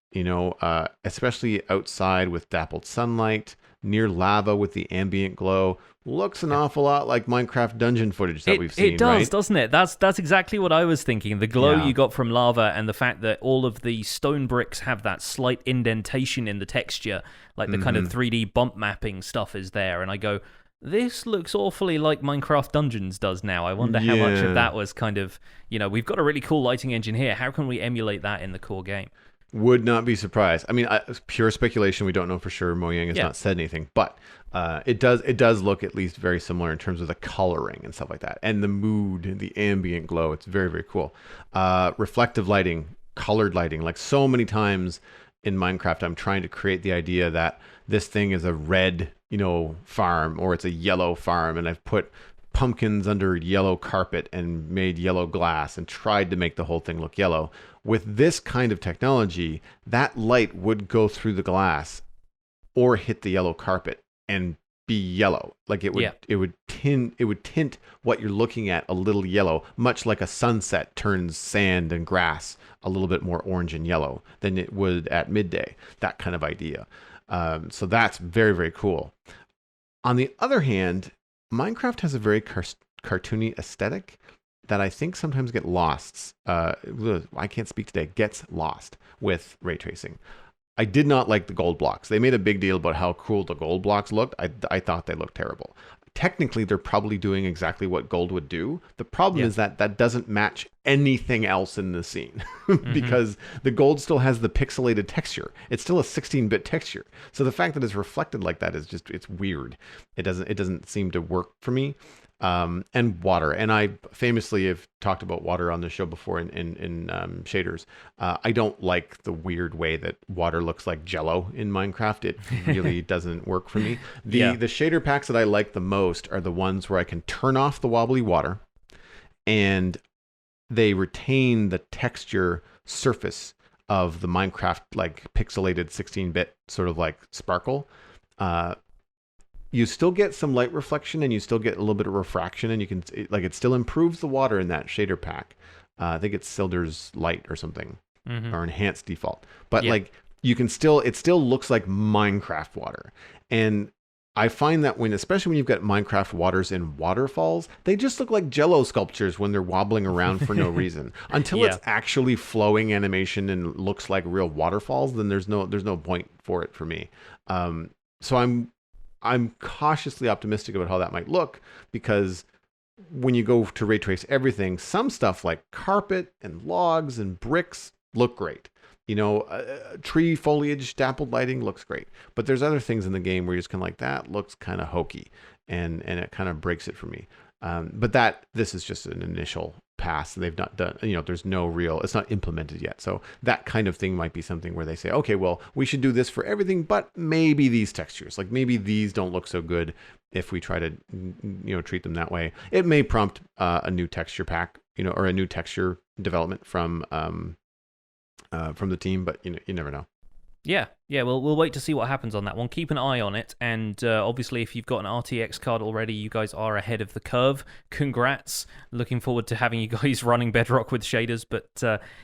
Especially outside with dappled sunlight, near lava with the ambient glow. Looks an awful lot like Minecraft dungeon footage that we've seen, It does, right? doesn't it? That's exactly what I was thinking. The glow Yeah. you got from lava and the fact that all of the stone bricks have that slight indentation in the texture, like the kind of 3D bump mapping stuff is there. And I go, this looks awfully like Minecraft Dungeons does now. I wonder how much Yeah. of that was kind of, we've got a really cool lighting engine here. How can we emulate that in the core game? Would not be surprised. I mean, pure speculation. We don't know for sure. Mojang has not said anything, but it does look at least very similar in terms of the coloring and stuff like that, and the mood, and the ambient glow. It's very, very cool. Reflective lighting, colored lighting. Like so many times in Minecraft, I'm trying to create the idea that this thing is a red, farm, or it's a yellow farm, and I've put pumpkins under yellow carpet and made yellow glass and tried to make the whole thing look yellow. With this kind of technology, that light would go through the glass or hit the yellow carpet and be yellow. Like it would tint what you're looking at a little yellow, much like a sunset turns sand and grass a little bit more orange and yellow than it would at midday. That kind of idea. So that's very, very cool. On the other hand, Minecraft has a very cartoony aesthetic that I think sometimes get lost. I can't speak today. Gets lost with ray tracing. I did not like the gold blocks. They made a big deal about how cool the gold blocks looked. I thought they looked terrible. Technically, they're probably doing exactly what gold would do. The problem is that doesn't match anything else in the scene because the gold still has the pixelated texture. It's still a 16-bit texture. So the fact that it's reflected like that is just, it's weird. It doesn't seem to work for me. And water. And I famously have talked about water on the show before in shaders. I don't like the weird way that water looks like Jello in Minecraft. It really doesn't work for me. The shader packs that I like the most are the ones where I can turn off the wobbly water and they retain the texture surface of the Minecraft like pixelated 16-bit sort of like sparkle. You still get some light reflection and you still get a little bit of refraction, and it still improves the water in that shader pack. I think it's Silder's Light or something, or enhanced default. But like it still looks like Minecraft water. And I find that especially when you've got Minecraft waters in waterfalls, they just look like Jello sculptures when they're wobbling around for no reason. Until it's actually flowing animation and looks like real waterfalls, then there's no point for it for me. So I'm cautiously optimistic about how that might look, because when you go to ray trace everything, some stuff like carpet and logs and bricks look great. Tree foliage, dappled lighting looks great. But there's other things in the game where you're just kind of like, that looks kind of hokey, and it kind of breaks it for me. But this is just an initial pass. They've not done, there's no real, it's not implemented yet. So that kind of thing might be something where they say, okay, well, we should do this for everything, but maybe these textures, like maybe these don't look so good if we try to, treat them that way. It may prompt a new texture pack, or a new texture development from the team, but you never know. Yeah. We'll wait to see what happens on that one. Keep an eye on it, and obviously, if you've got an RTX card already, you guys are ahead of the curve. Congrats! Looking forward to having you guys running Bedrock with shaders. But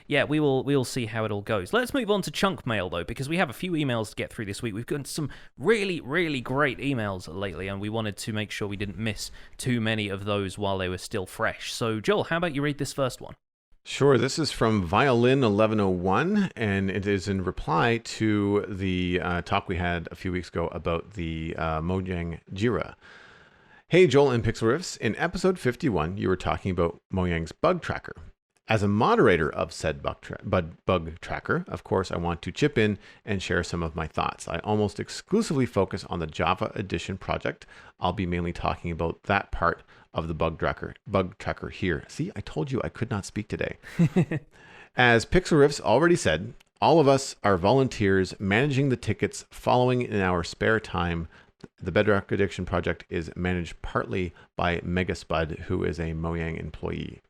yeah, we'll see how it all goes. Let's move on to chunk mail though, because we have a few emails to get through this week. We've got some really great emails lately, and we wanted to make sure we didn't miss too many of those while they were still fresh. So Joel, how about you read this first one? Sure. This is from Violin 1101, and it is in reply to the talk we had a few weeks ago about the Mojang Jira. Hey, Joel and Pixel Riffs. In episode 51, you were talking about Mojang's bug tracker. As a moderator of said bug tracker, of course, I want to chip in and share some of my thoughts. I almost exclusively focus on the Java Edition project. I'll be mainly talking about that part of the bug tracker here. See, I told you I could not speak today. As Pixel Riffs already said, all of us are volunteers managing the tickets following in our spare time. The Bedrock Edition project is managed partly by Megaspud, who is a Mojang employee.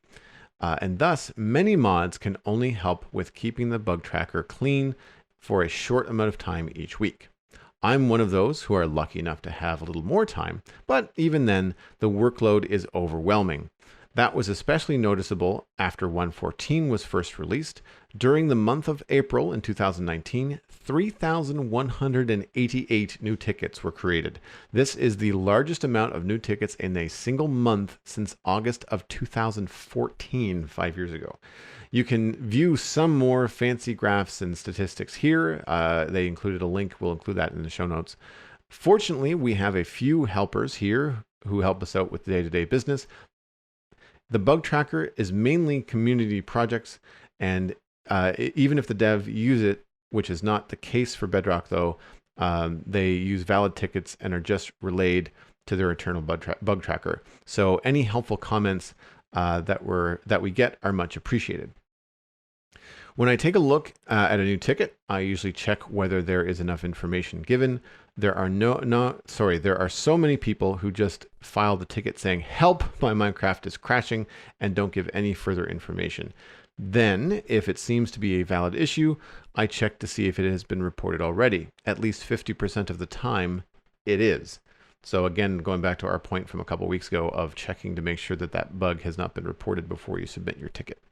And thus, many mods can only help with keeping the bug tracker clean for a short amount of time each week. I'm one of those who are lucky enough to have a little more time, but even then, the workload is overwhelming. That was especially noticeable after 1.14 was first released. During the month of April in 2019, 3,188 new tickets were created. This is the largest amount of new tickets in a single month since August of 2014, 5 years ago. You can view some more fancy graphs and statistics here. They included a link. We'll include that in the show notes. Fortunately, we have a few helpers here who help us out with the day-to-day business. The bug tracker is mainly community projects, and even if the dev use it, which is not the case for Bedrock though, they use valid tickets and are just relayed to their internal bug tracker. So any helpful comments that we get are much appreciated. When I take a look at a new ticket, I usually check whether there is enough information given. There are so many people who just file the ticket saying, "Help, my Minecraft is crashing," and don't give any further information. Then, if it seems to be a valid issue, I check to see if it has been reported already. At least 50% of the time, it is. So again, going back to our point from a couple weeks ago of checking to make sure that that bug has not been reported before you submit your ticket.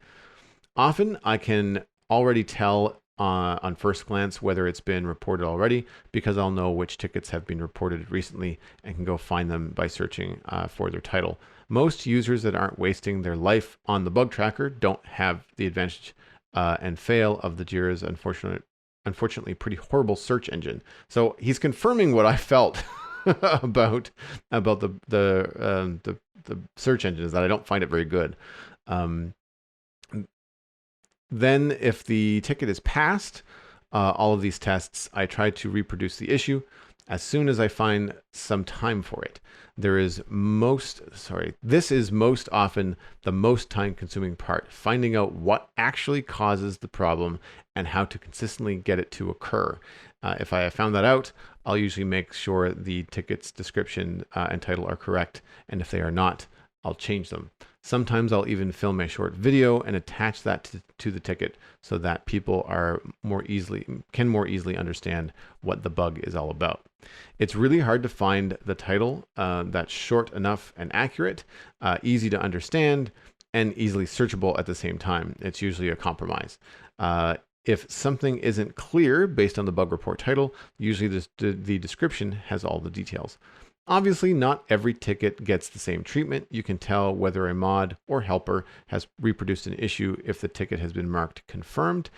Often, I can already tell on first glance whether it's been reported already, because I'll know which tickets have been reported recently and can go find them by searching for their title. Most users that aren't wasting their life on the bug tracker don't have the advantage and fail of the Jira's unfortunately pretty horrible search engine. So he's confirming what I felt about the search engine, is that I don't find it very good. Then if the ticket is passed, all of these tests, I try to reproduce the issue as soon as I find some time for it. This is most often the most time-consuming part, finding out what actually causes the problem and how to consistently get it to occur. If I have found that out, I'll usually make sure the ticket's description and title are correct, and if they are not, I'll change them. Sometimes I'll even film a short video and attach that to the ticket so that people can more easily understand what the bug is all about. It's really hard to find the title that's short enough and accurate, easy to understand, and easily searchable at the same time. It's usually a compromise. If something isn't clear based on the bug report title, usually the description has all the details. Obviously, not every ticket gets the same treatment. You can tell whether a mod or helper has reproduced an issue if the ticket has been marked confirmed.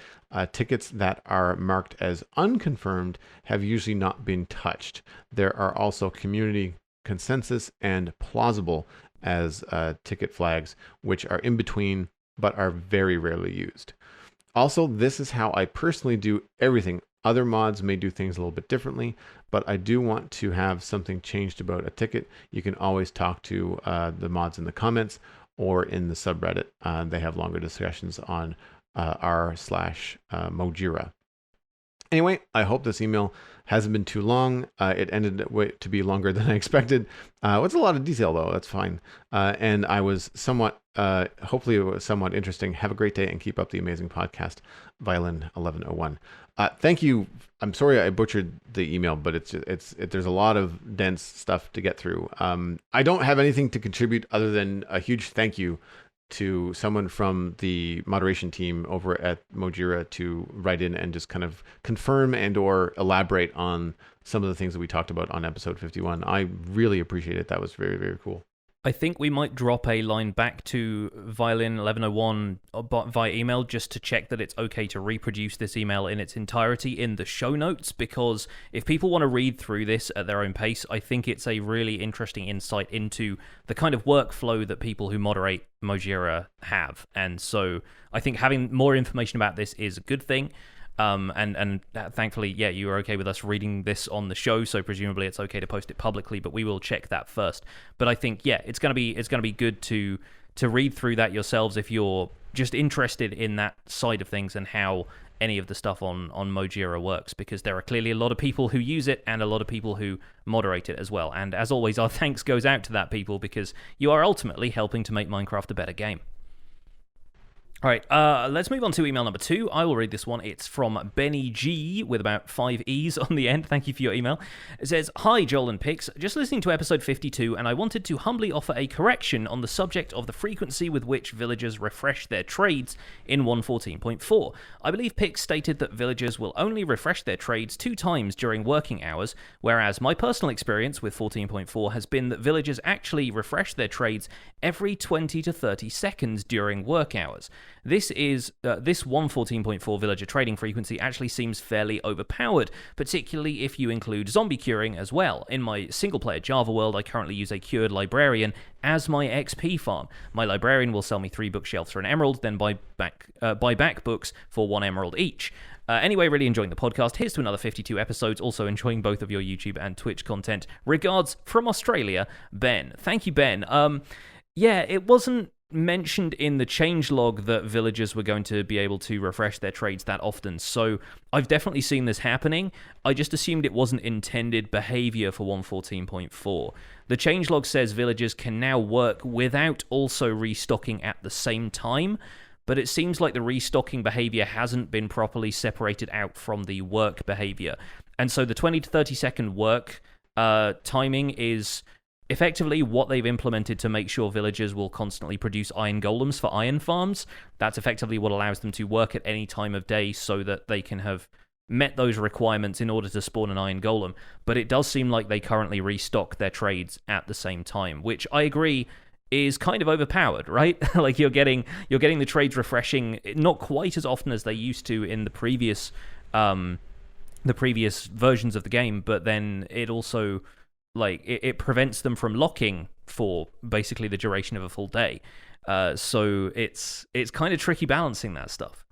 Tickets that are marked as unconfirmed have usually not been touched. There are also community consensus and plausible as ticket flags, which are in between but are very rarely used. Also, this is how I personally do everything. Other mods may do things a little bit differently, but I do want to have something changed about a ticket. You can always talk to the mods in the comments or in the subreddit. They have longer discussions on r/Mojira. Anyway, I hope this email hasn't been too long. It ended to be longer than I expected. It's a lot of detail, though. That's fine. And I was hopefully it was somewhat interesting. Have a great day and keep up the amazing podcast, Violin 1101. Thank you. I'm sorry I butchered the email, but there's a lot of dense stuff to get through. I don't have anything to contribute other than a huge thank you to someone from the moderation team over at Mojira to write in and just kind of confirm and or elaborate on some of the things that we talked about on episode 51. I really appreciate it. That was very, very cool. I think we might drop a line back to Violin 1101 via email just to check that it's okay to reproduce this email in its entirety in the show notes, because if people want to read through this at their own pace, I think it's a really interesting insight into the kind of workflow that people who moderate Mojira have. And so I think having more information about this is a good thing. And thankfully, yeah, you were okay with us reading this on the show, so presumably it's okay to post it publicly, but we will check that first. But I think, yeah, it's gonna be good to read through that yourselves if you're just interested in that side of things and how any of the stuff on Mojira works, because there are clearly a lot of people who use it and a lot of people who moderate it as well. And as always, our thanks goes out to that people, because you are ultimately helping to make Minecraft a better game. All right, let's move on to email number 2. I will read this one. It's from Benny G with about 5 E's on the end. Thank you for your email. It says, "Hi, Joel and Pix. Just listening to episode 52, and I wanted to humbly offer a correction on the subject of the frequency with which villagers refresh their trades in 1.14.4. I believe Pix stated that villagers will only refresh their trades 2 times during working hours, whereas my personal experience with 14.4 has been that villagers actually refresh their trades every 20 to 30 seconds during work hours. This 1.14.4 villager trading frequency actually seems fairly overpowered, particularly if you include zombie curing as well. In my single-player Java world, I currently use a cured librarian as my XP farm. My librarian will sell me 3 bookshelves for an emerald, then buy back books for 1 emerald each. Anyway, really enjoying the podcast. Here's to another 52 episodes. Also enjoying both of your YouTube and Twitch content. Regards from Australia, Ben." Thank you, Ben. Yeah, it wasn't mentioned in the changelog that villagers were going to be able to refresh their trades that often, so I've definitely seen this happening. I just assumed it wasn't intended behavior for 1.14.4. The changelog says villagers can now work without also restocking at the same time, but it seems like the restocking behavior hasn't been properly separated out from the work behavior. And so the 20 to 30 second work timing is effectively what they've implemented to make sure villagers will constantly produce iron golems for iron farms. That's effectively what allows them to work at any time of day so that they can have met those requirements in order to spawn an iron golem. But it does seem like they currently restock their trades at the same time, which I agree is kind of overpowered, right? Like you're getting the trades refreshing not quite as often as they used to in the previous versions of the game, but then it also it prevents them from locking for basically the duration of a full day. So it's kind of tricky balancing that stuff.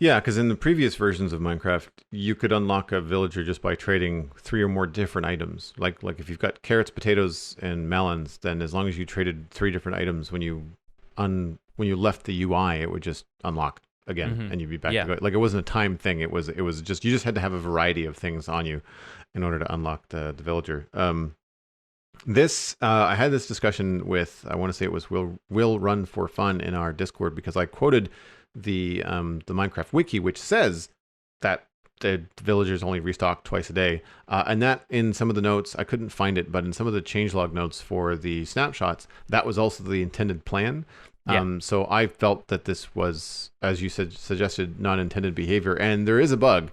Yeah, because in the previous versions of Minecraft, you could unlock a villager just by trading 3 or more different items. Like if you've got carrots, potatoes, and melons, then as long as you traded 3 different items, when you left the UI, it would just unlock again, and you'd be back to go. Like it wasn't a time thing. It was just you just had to have a variety of things on you in order to unlock the villager. I had this discussion with, I want to say it was Will Run for Fun in our Discord, because I quoted the Minecraft wiki, which says that the villagers only restock twice a day, and that in some of the notes I couldn't find it, but in some of the changelog notes for the snapshots, that was also the intended plan. So I felt that this was, as you suggested, not intended behavior, and there is a bug.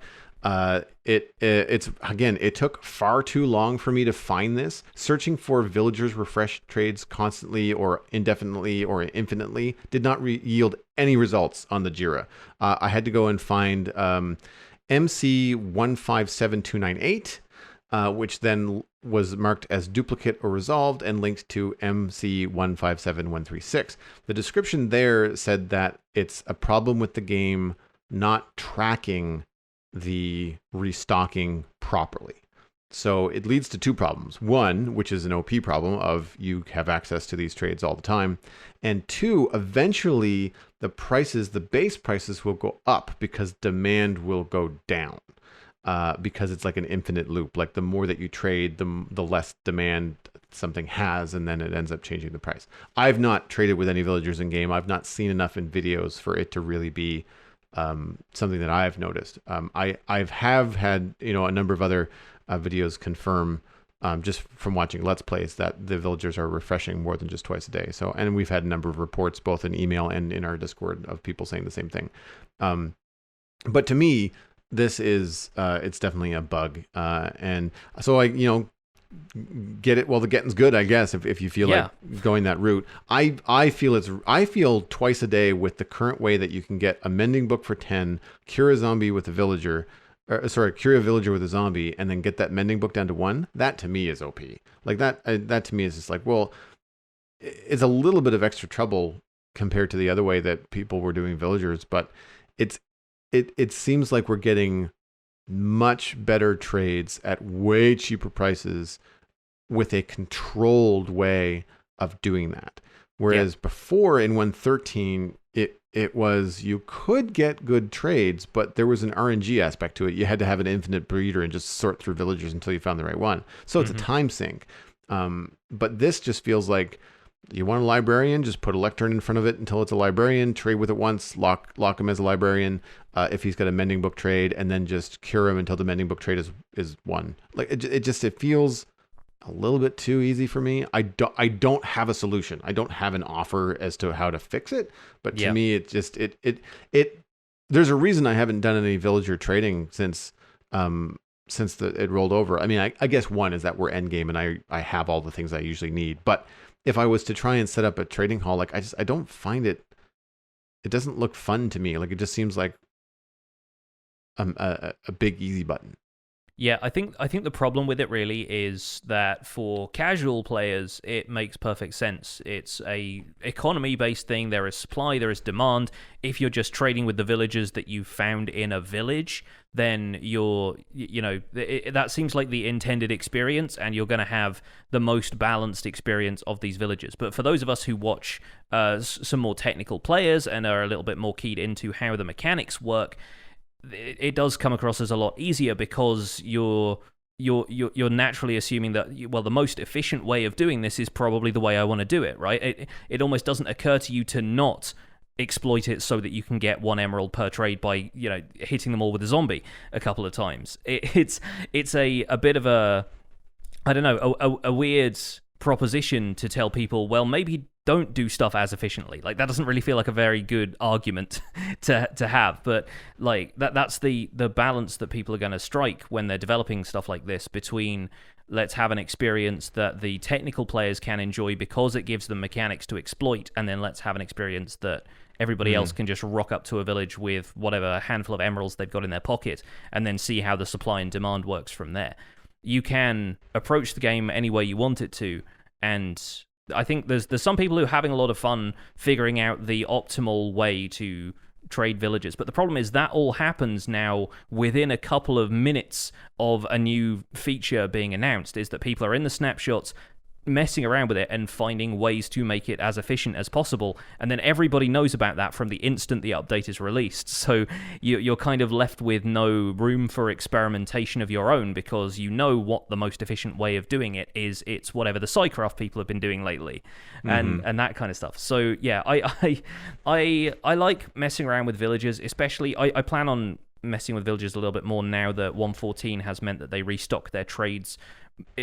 It took far too long for me to find this. Searching for villagers refresh trades constantly or indefinitely or infinitely did not yield any results on the Jira. I had to go and find MC157298, which then was marked as duplicate or resolved and linked to MC157136. The description there said that it's a problem with the game not tracking the restocking properly. So it leads to 2 problems. 1, which is an OP problem of you have access to these trades all the time. And 2, eventually the base prices will go up because demand will go down. because it's like an infinite loop. Like the more that you trade, the less demand something has, and then it ends up changing the price. I've not traded with any villagers in game. I've not seen enough in videos for it to really be something that I've noticed. I've had a number of other videos confirm, just from watching Let's Plays, that the villagers are refreshing more than just twice a day. So, and we've had a number of reports, both in email and in our Discord, of people saying the same thing. But to me, this is it's definitely a bug, and so I get it. Well, the getting's good, I guess, if you feel like going that route. I feel twice a day with the current way that you can get a mending book for 10, cure a zombie with a villager, cure a villager with a zombie, and then get that mending book down to 1. That to me is OP. Like that to me is just like, well, it's a little bit of extra trouble compared to the other way that people were doing villagers, but it seems like we're getting much better trades at way cheaper prices with a controlled way of doing that. Whereas before in 1.13, it was, you could get good trades, but there was an RNG aspect to it. You had to have an infinite breeder and just sort through villagers until you found the right one. So it's a time sink. But this just feels like, you want a librarian, just put a lectern in front of it until it's a librarian, trade with it once, lock him as a librarian if he's got a mending book trade, and then just cure him until the mending book trade is one. Like it feels a little bit too easy for me. I don't have a solution. I don't have an offer as to how to fix it, but to me it just there's a reason I haven't done any villager trading since it rolled over. I mean, I guess one is that we're endgame and I have all the things I usually need, but if I was to try and set up a trading hall, like I don't find it doesn't look fun to me. Like it just seems like a big easy button. Yeah, I think the problem with it really is that for casual players, it makes perfect sense. It's a economy-based thing. There is supply, there is demand. If you're just trading with the villagers that you found in a village, then that seems like the intended experience, and you're going to have the most balanced experience of these villagers. But for those of us who watch some more technical players and are a little bit more keyed into how the mechanics work, it does come across as a lot easier because you're naturally assuming that, well, the most efficient way of doing this is probably the way I want to do it, right? It almost doesn't occur to you to not exploit it so that you can get 1 emerald per trade by hitting them all with a zombie a couple of times. It's a bit of a, I don't know, a weird proposition to tell people, well, maybe don't do stuff as efficiently. Like, that doesn't really feel like a very good argument to have, but like that's the balance that people are going to strike when they're developing stuff like this, between let's have an experience that the technical players can enjoy because it gives them mechanics to exploit, and then let's have an experience that everybody else can just rock up to a village with whatever handful of emeralds they've got in their pocket and then see how the supply and demand works from there. You can approach the game any way you want it to, and I think there's some people who are having a lot of fun figuring out the optimal way to trade villages, but the problem is that all happens now within a couple of minutes of a new feature being announced, is that people are in the snapshots messing around with it and finding ways to make it as efficient as possible, and then everybody knows about that from the instant the update is released. So you're kind of left with no room for experimentation of your own, because you know what the most efficient way of doing it is. It's whatever the Psycraft people have been doing lately, and that kind of stuff. So yeah, I like messing around with villagers, especially I plan on messing with villagers a little bit more now that 1.14 has meant that they restock their trades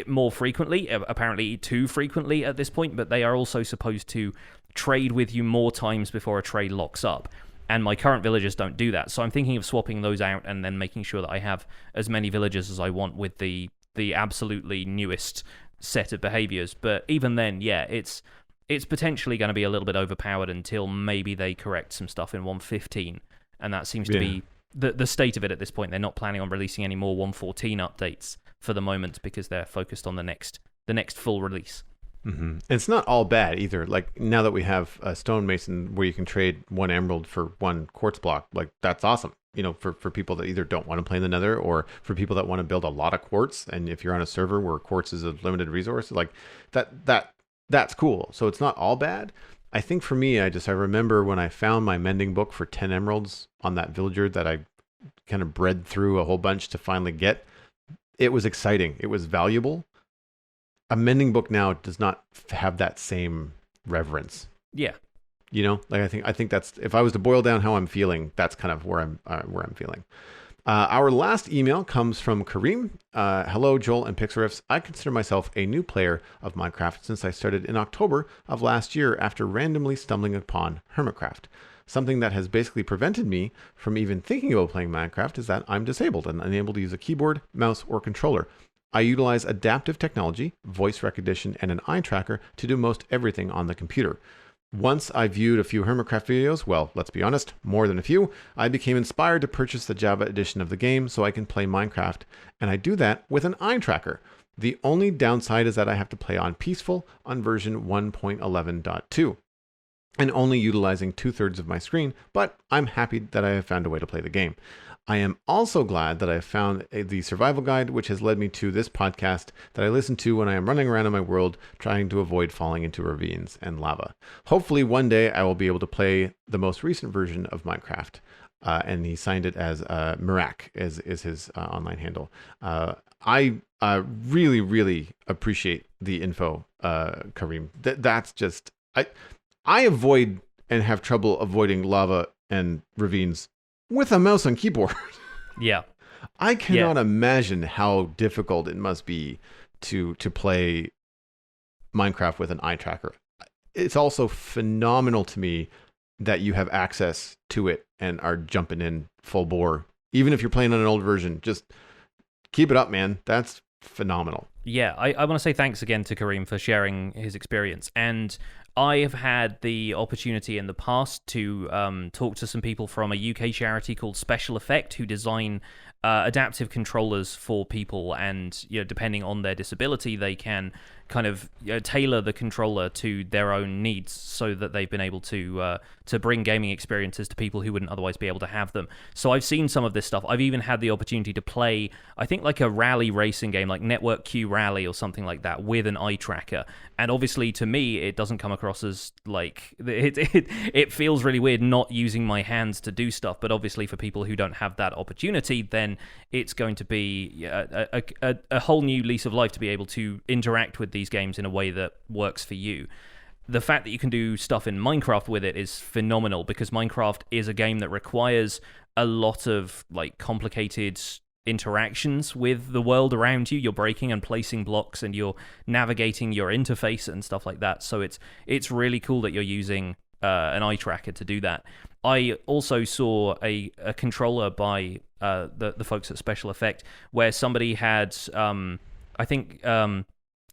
more frequently, apparently too frequently at this point, but they are also supposed to trade with you more times before a trade locks up, and my current villagers don't do that. So I'm thinking of swapping those out and then making sure that I have as many villagers as I want with the absolutely newest set of behaviors. But even then, yeah, it's potentially going to be a little bit overpowered until maybe they correct some stuff in 1.15, and that seems to be the state of it at this point. They're not planning on releasing any more 1.14 updates for the moment because they're focused on the next full release. And it's not all bad either. Like, now that we have a stonemason where you can trade 1 emerald for 1 quartz block, like, that's awesome. For people that either don't want to play in the nether, or for people that want to build a lot of quartz, and if you're on a server where quartz is a limited resource, like that's cool. So it's not all bad. I think for me, I remember when I found my mending book for 10 emeralds on that villager that I kind of bred through a whole bunch to finally get. It was exciting. It was valuable. A mending book now does not have that same reverence. Yeah. You know, like I think that's, if I was to boil down how I'm feeling, that's kind of where I'm feeling. Our last email comes from Kareem. Hello, Joel and Pixariffs. I consider myself a new player of Minecraft since I started in October of last year after randomly stumbling upon Hermitcraft. Something that has basically prevented me from even thinking about playing Minecraft is that I'm disabled and unable to use a keyboard, mouse, or controller. I utilize adaptive technology, voice recognition, and an eye tracker to do most everything on the computer. Once I viewed a few Hermitcraft videos, well, let's be honest, more than a few, I became inspired to purchase the Java edition of the game so I can play Minecraft, and I do that with an eye tracker. The only downside is that I have to play on peaceful on version 1.11.2, and only utilizing 2/3 of my screen, but I'm happy that I have found a way to play the game. I am also glad that I have found the survival guide, which has led me to this podcast that I listen to when I am running around in my world trying to avoid falling into ravines and lava. Hopefully one day I will be able to play the most recent version of Minecraft. And he signed it as Mirak is his online handle. I really, really appreciate the info, Kareem. That's just... I avoid and have trouble avoiding lava and ravines with a mouse and keyboard. Yeah. I cannot imagine how difficult it must be to play Minecraft with an eye tracker. It's also phenomenal to me that you have access to it and are jumping in full bore. Even if you're playing on an old version, just keep it up, man. That's phenomenal. Yeah, I want to say thanks again to Kareem for sharing his experience. And I have had the opportunity in the past to talk to some people from a UK charity called Special Effect who design adaptive controllers for people, and depending on their disability, they can kind of tailor the controller to their own needs, so that they've been able to bring gaming experiences to people who wouldn't otherwise be able to have them. So I've seen some of this stuff. I've even had the opportunity to play, I think, like a rally racing game, like Network Q Rally or something like that, with an eye tracker. And obviously, to me, it doesn't come across as like it feels really weird not using my hands to do stuff. But obviously, for people who don't have that opportunity, then it's going to be a whole new lease of life to be able to interact with these games in a way that works for you. The fact that you can do stuff in Minecraft with it is phenomenal, because Minecraft is a game that requires a lot of like complicated interactions with the world around you. You're breaking and placing blocks, and you're navigating your interface and stuff like that. So it's really cool that you're using an eye tracker to do that. I also saw a controller by the folks at Special Effect where somebody had I think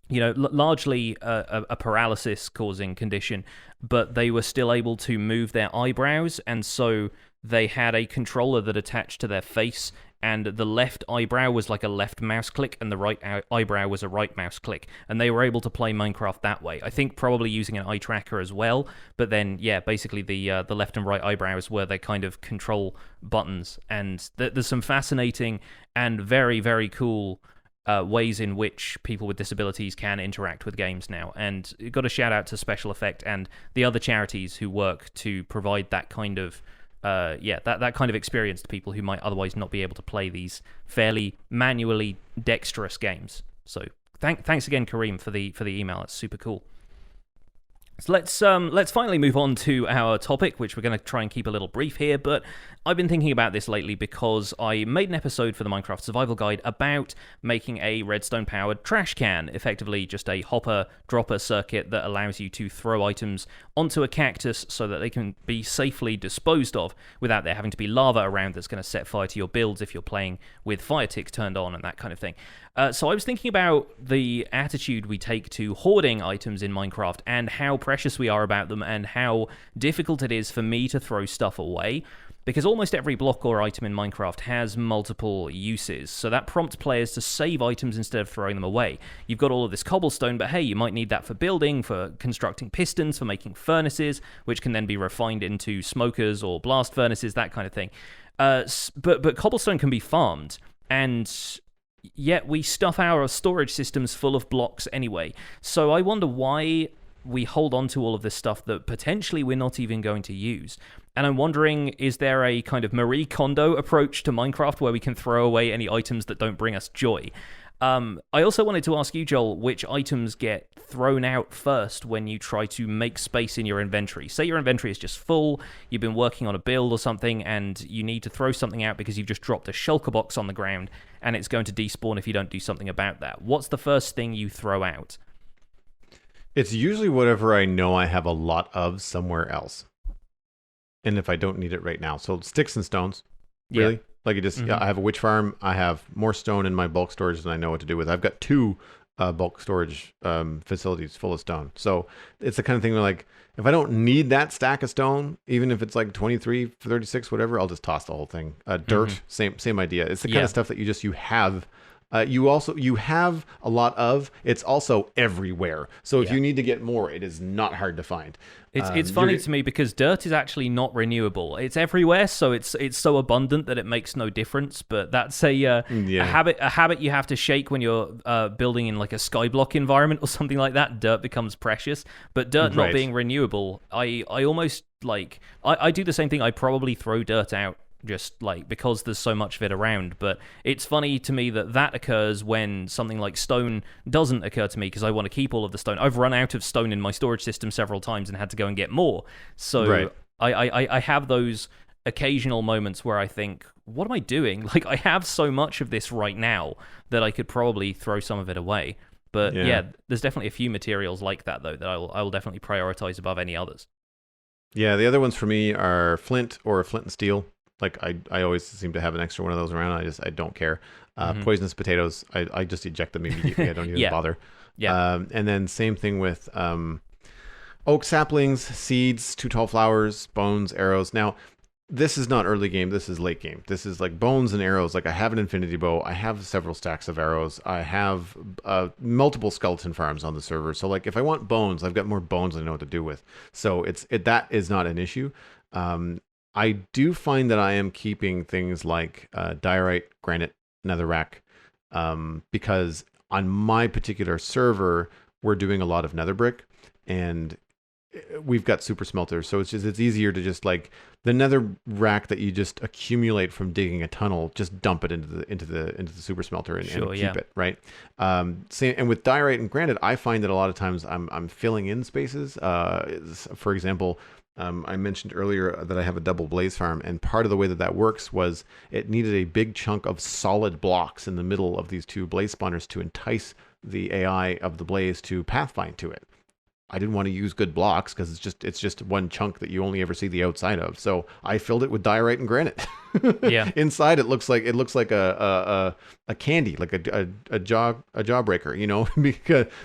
largely a paralysis causing condition, but they were still able to move their eyebrows, and so they had a controller that attached to their face, and the left eyebrow was like a left mouse click, and the right eyebrow was a right mouse click, and they were able to play Minecraft that way. I think probably using an eye tracker as well, but then basically the left and right eyebrows were their kind of control buttons, and there's some fascinating and very, very cool ways in which people with disabilities can interact with games now. And you've got a shout out to Special Effect and the other charities who work to provide that kind of that kind of experience to people who might otherwise not be able to play these fairly manually dexterous games. So thanks again, Kareem, for the email. That's super cool. So let's finally move on to our topic, which we're going to try and keep a little brief here, but I've been thinking about this lately because I made an episode for the Minecraft Survival Guide about making a redstone-powered trash can, effectively just a hopper-dropper circuit that allows you to throw items onto a cactus so that they can be safely disposed of without there having to be lava around that's going to set fire to your builds if you're playing with fire ticks turned on and that kind of thing. So I was thinking about the attitude we take to hoarding items in Minecraft and how precious we are about them and how difficult it is for me to throw stuff away, because almost every block or item in Minecraft has multiple uses, so that prompts players to save items instead of throwing them away. You've got all of this cobblestone, but hey, you might need that for building, for constructing pistons, for making furnaces, which can then be refined into smokers or blast furnaces, that kind of thing. But cobblestone can be farmed, and yet we stuff our storage systems full of blocks anyway. So I wonder why we hold on to all of this stuff that potentially we're not even going to use. And I'm wondering, is there a kind of Marie Kondo approach to Minecraft where we can throw away any items that don't bring us joy? I also wanted to ask you, Joel, which items get thrown out first when you try to make space in your inventory. Say your inventory is just full, you've been working on a build or something, and you need to throw something out because you've just dropped a shulker box on the ground, and it's going to despawn if you don't do something about that. What's the first thing you throw out? It's usually whatever I know I have a lot of somewhere else. And if I don't need it right now. So sticks and stones, really. Yeah. Like I have a witch farm. I have more stone in my bulk storage than I know what to do with. I've got two bulk storage facilities full of stone. So it's the kind of thing where, like, if I don't need that stack of stone, even if it's like 23, 36, whatever, I'll just toss the whole thing. Dirt, same idea. It's the kind of stuff that you have. You have a lot of. It's also everywhere. So if you need to get more, it is not hard to find. It's funny to me because dirt is actually not renewable. It's everywhere, so it's so abundant that it makes no difference. But that's a habit you have to shake when you're building in like a skyblock environment or something like that. Dirt becomes precious, but dirt not being renewable, I almost like I do the same thing. I probably throw dirt out just like because there's so much of it around. But it's funny to me that occurs when something like stone doesn't occur to me because I want to keep all of the stone. I've run out of stone in my storage system several times and had to go and get more. So I have those occasional moments where I think, what am I doing? Like, I have so much of this right now that I could probably throw some of it away. But yeah, there's definitely a few materials like that though that I will definitely prioritize above any others. Yeah, the other ones for me are flint or flint and steel. Like I always seem to have an extra one of those around. I don't care. Poisonous potatoes, I just eject them immediately. I don't even bother. Yeah. And then same thing with oak saplings, seeds, too tall flowers, bones, arrows. Now, this is not early game. This is late game. This is like bones and arrows. Like I have an infinity bow. I have several stacks of arrows. I have multiple skeleton farms on the server. So like if I want bones, I've got more bones than I know what to do with. So that is not an issue. I do find that I am keeping things like diorite, granite, netherrack, because on my particular server, we're doing a lot of nether brick, and we've got super smelters. So it's easier to just like the nether rack that you just accumulate from digging a tunnel, just dump it into the super smelter and keep it, right? And with diorite and granite, I find that a lot of times I'm filling in spaces. For example, I mentioned earlier that I have a double blaze farm, and part of the way that works was it needed a big chunk of solid blocks in the middle of these two blaze spawners to entice the AI of the blaze to pathfind to it. I didn't want to use good blocks because it's just one chunk that you only ever see the outside of. So I filled it with diorite and granite. Yeah. Inside it looks like a candy, like a jawbreaker, you know,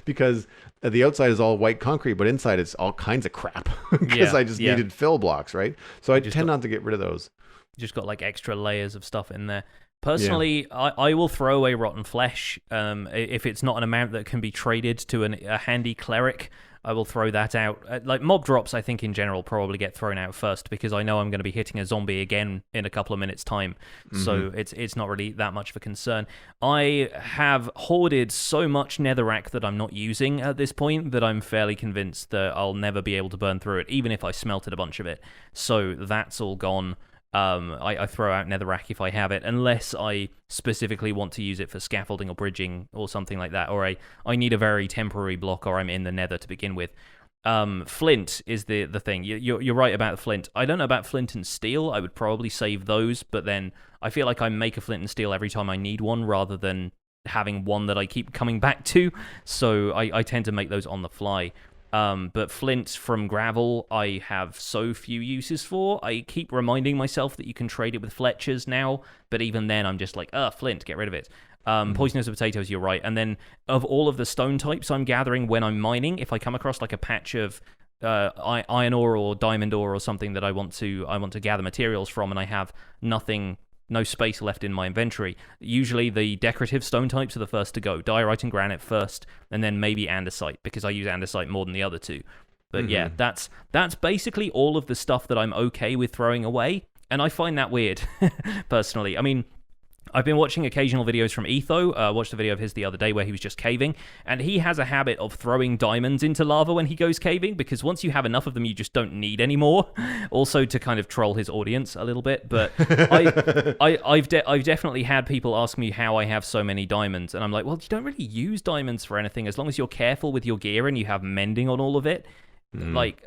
because the outside is all white concrete, but inside it's all kinds of crap because I just needed fill blocks, right? So I tend not to get rid of those. Just got like extra layers of stuff in there. Personally, I will throw away rotten flesh if it's not an amount that can be traded to a handy cleric. I will throw that out. Like mob drops, I think in general probably get thrown out first because I know I'm going to be hitting a zombie again in a couple of minutes' time. So it's not really that much of a concern. I have hoarded so much netherrack that I'm not using at this point that I'm fairly convinced that I'll never be able to burn through it, even if I smelted a bunch of it. So that's all gone. I throw out netherrack if I have it, unless I specifically want to use it for scaffolding or bridging or something like that, or I need a very temporary block, or I'm in the nether to begin with. Flint is the thing. You're right about flint. I don't know about flint and steel. I would probably save those, but then I feel like I make a flint and steel every time I need one, rather than having one that I keep coming back to. So I tend to make those on the fly. But flint from gravel, I have so few uses for. I keep reminding myself that you can trade it with Fletchers now, but even then I'm just like, flint, get rid of it. Poisonous potatoes, you're right. And then of all of the stone types I'm gathering when I'm mining, if I come across like a patch of iron ore or diamond ore or something that I want to gather materials from, and I have no space left in my inventory, usually the decorative stone types are the first to go. Diorite and granite first, and then maybe andesite, because I use andesite more than the other two. But yeah, that's basically all of the stuff that I'm okay with throwing away, and I find that weird, personally. I mean, I've been watching occasional videos from Etho. Watched a video of his the other day where he was just caving, and he has a habit of throwing diamonds into lava when he goes caving, because once you have enough of them, you just don't need any more. Also to kind of troll his audience a little bit, but I've definitely had people ask me how I have so many diamonds, and I'm like, well, you don't really use diamonds for anything as long as you're careful with your gear and you have mending on all of it. Like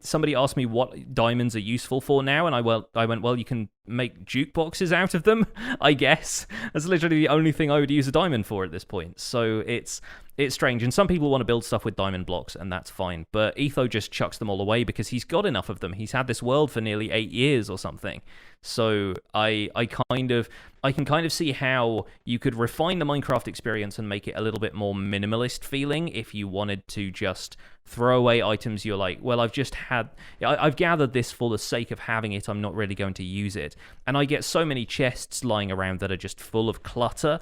somebody asked me what diamonds are useful for now, and I went, well, you can make jukeboxes out of them, I guess. That's literally the only thing I would use a diamond for at this point. So it's strange, and some people want to build stuff with diamond blocks, and that's fine. But Etho just chucks them all away because he's got enough of them. He's had this world for nearly 8 years or something. So I can kind of see how you could refine the Minecraft experience and make it a little bit more minimalist feeling if you wanted to just throw away items you're like, well, I've gathered this for the sake of having it, I'm not really going to use it. And I get so many chests lying around that are just full of clutter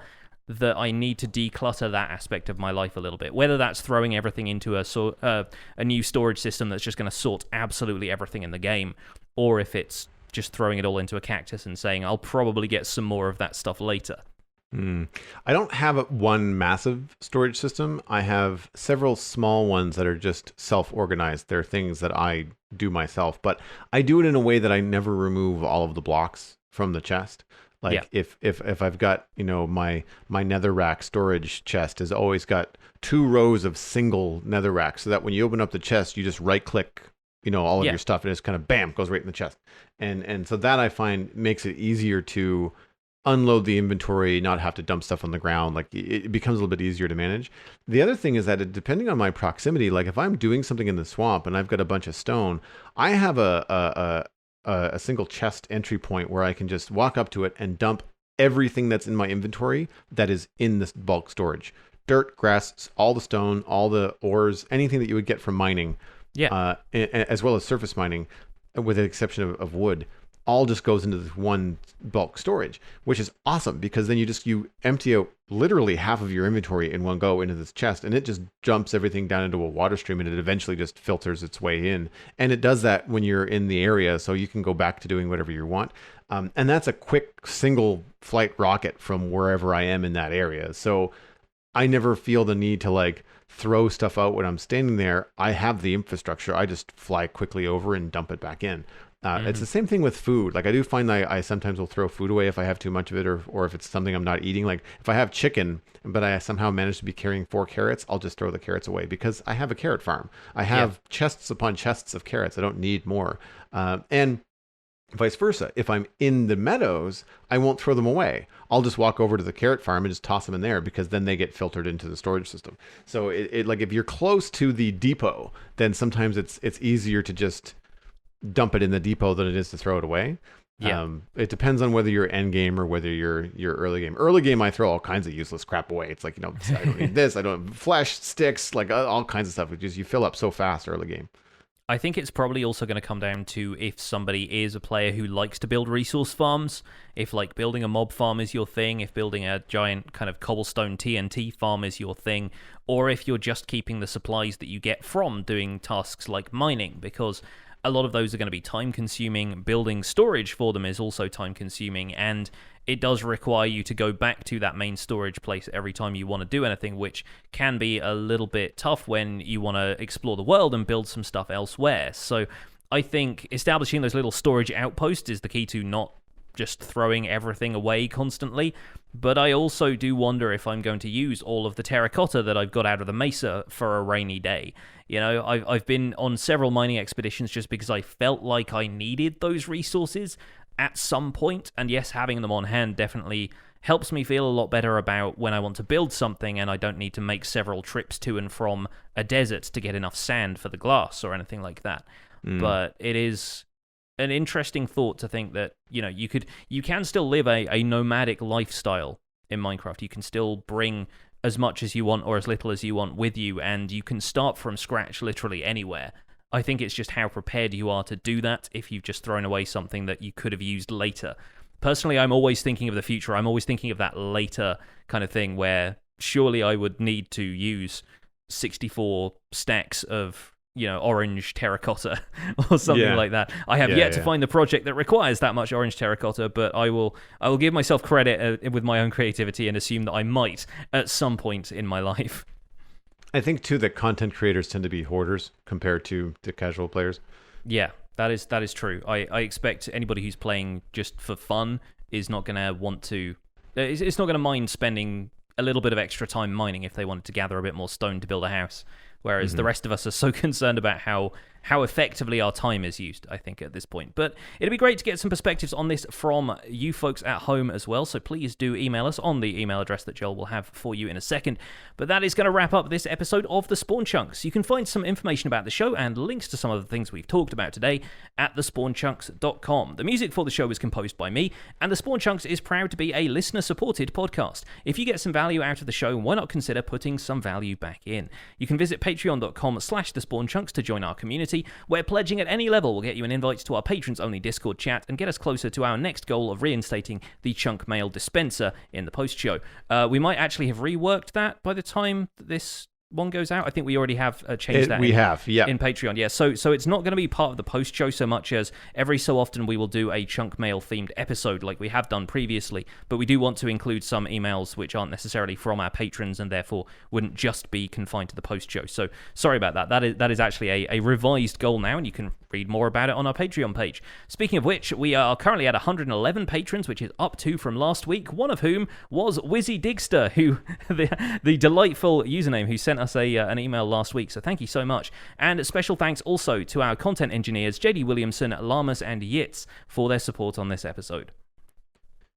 that I need to declutter that aspect of my life a little bit. Whether that's throwing everything into a new storage system that's just going to sort absolutely everything in the game, or if it's just throwing it all into a cactus and saying, I'll probably get some more of that stuff later. I don't have one massive storage system. I have several small ones that are just self-organized. They're things that I do myself, but I do it in a way that I never remove all of the blocks from the chest. Like if I've got, my netherrack storage chest has always got 2 rows of single netherrack, so that when you open up the chest, you just right click, all of your stuff, and it's kind of bam, goes right in the chest. And so that I find makes it easier to unload the inventory, not have to dump stuff on the ground. Like it becomes a little bit easier to manage. The other thing is that depending on my proximity, like if I'm doing something in the swamp and I've got a bunch of stone, I have a single chest entry point where I can just walk up to it and dump everything that's in my inventory that is in this bulk storage. Dirt, grass, all the stone, all the ores, anything that you would get from mining, as well as surface mining, with the exception of wood, all just goes into this one bulk storage, which is awesome because then you empty out literally half of your inventory in one go into this chest, and it just jumps everything down into a water stream, and it eventually just filters its way in. And it does that when you're in the area, so you can go back to doing whatever you want. And that's a quick single flight rocket from wherever I am in that area. So I never feel the need to throw stuff out when I'm standing there. I have the infrastructure. I just fly quickly over and dump it back in. It's the same thing with food. Like I do find that I sometimes will throw food away if I have too much of it, or if it's something I'm not eating. Like if I have chicken, but I somehow manage to be carrying 4 carrots, I'll just throw the carrots away because I have a carrot farm. I have chests upon chests of carrots. I don't need more. And vice versa. If I'm in the meadows, I won't throw them away. I'll just walk over to the carrot farm and just toss them in there because then they get filtered into the storage system. So it like if you're close to the depot, then sometimes it's easier to just dump it in the depot than it is to throw it away. It depends on whether you're end game or whether you're early game. Early game, I throw all kinds of useless crap away. It's like, I don't need this. I don't have flesh, sticks, like all kinds of stuff. It just, you fill up so fast early game. I think it's probably also going to come down to if somebody is a player who likes to build resource farms, if building a mob farm is your thing, if building a giant kind of cobblestone TNT farm is your thing, or if you're just keeping the supplies that you get from doing tasks like mining, because a lot of those are going to be time-consuming. Building storage for them is also time-consuming, and it does require you to go back to that main storage place every time you want to do anything, which can be a little bit tough when you want to explore the world and build some stuff elsewhere. So I think establishing those little storage outposts is the key to not just throwing everything away constantly. But I also do wonder if I'm going to use all of the terracotta that I've got out of the mesa for a rainy day. I've been on several mining expeditions just because I felt like I needed those resources at some point, and yes, having them on hand definitely helps me feel a lot better about when I want to build something and I don't need to make several trips to and from a desert to get enough sand for the glass or anything like that. But it is an interesting thought to think that, you can still live a nomadic lifestyle in Minecraft. You can still bring as much as you want or as little as you want with you, and you can start from scratch literally anywhere. I think it's just how prepared you are to do that if you've just thrown away something that you could have used later. Personally, I'm always thinking of the future. I'm always thinking of that later kind of thing where surely I would need to use 64 stacks of orange terracotta or something like that. I have yet to find the project that requires that much orange terracotta, but I will give myself credit with my own creativity and assume that I might at some point in my life. I think too that content creators tend to be hoarders compared to the casual players. Yeah, that is true. I expect anybody who's playing just for fun is not going to want to. It's not going to mind spending a little bit of extra time mining if they wanted to gather a bit more stone to build a house. Whereas the rest of us are so concerned about how effectively our time is used, I think, at this point. But it'd be great to get some perspectives on this from you folks at home as well, so please do email us on the email address that Joel will have for you in a second. But that is going to wrap up this episode of The Spawn Chunks. You can find some information about the show and links to some of the things we've talked about today at thespawnchunks.com. The music for the show is composed by me, and The Spawn Chunks is proud to be a listener-supported podcast. If you get some value out of the show, why not consider putting some value back in? You can visit patreon.com/thespawnchunks to join our community, where pledging at any level will get you an invite to our patrons-only Discord chat and get us closer to our next goal of reinstating the chunk mail dispenser in the post-show. We might actually have reworked that by the time this one goes out. I think we already have changed that. We have, yeah. In Patreon, yeah. So it's not going to be part of the post show so much as every so often we will do a chunk mail themed episode like we have done previously. But we do want to include some emails which aren't necessarily from our patrons and therefore wouldn't just be confined to the post show. So sorry about that. That is actually a revised goal now, and you can read more about it on our Patreon page. Speaking of which, we are currently at 111 patrons, which is up 2 from last week. One of whom was Wizzy Digster, who the delightful username who sent us an email last week, so thank you so much. And special thanks also to our content engineers JD Williamson, Lamas, and Yitz for their support on this episode.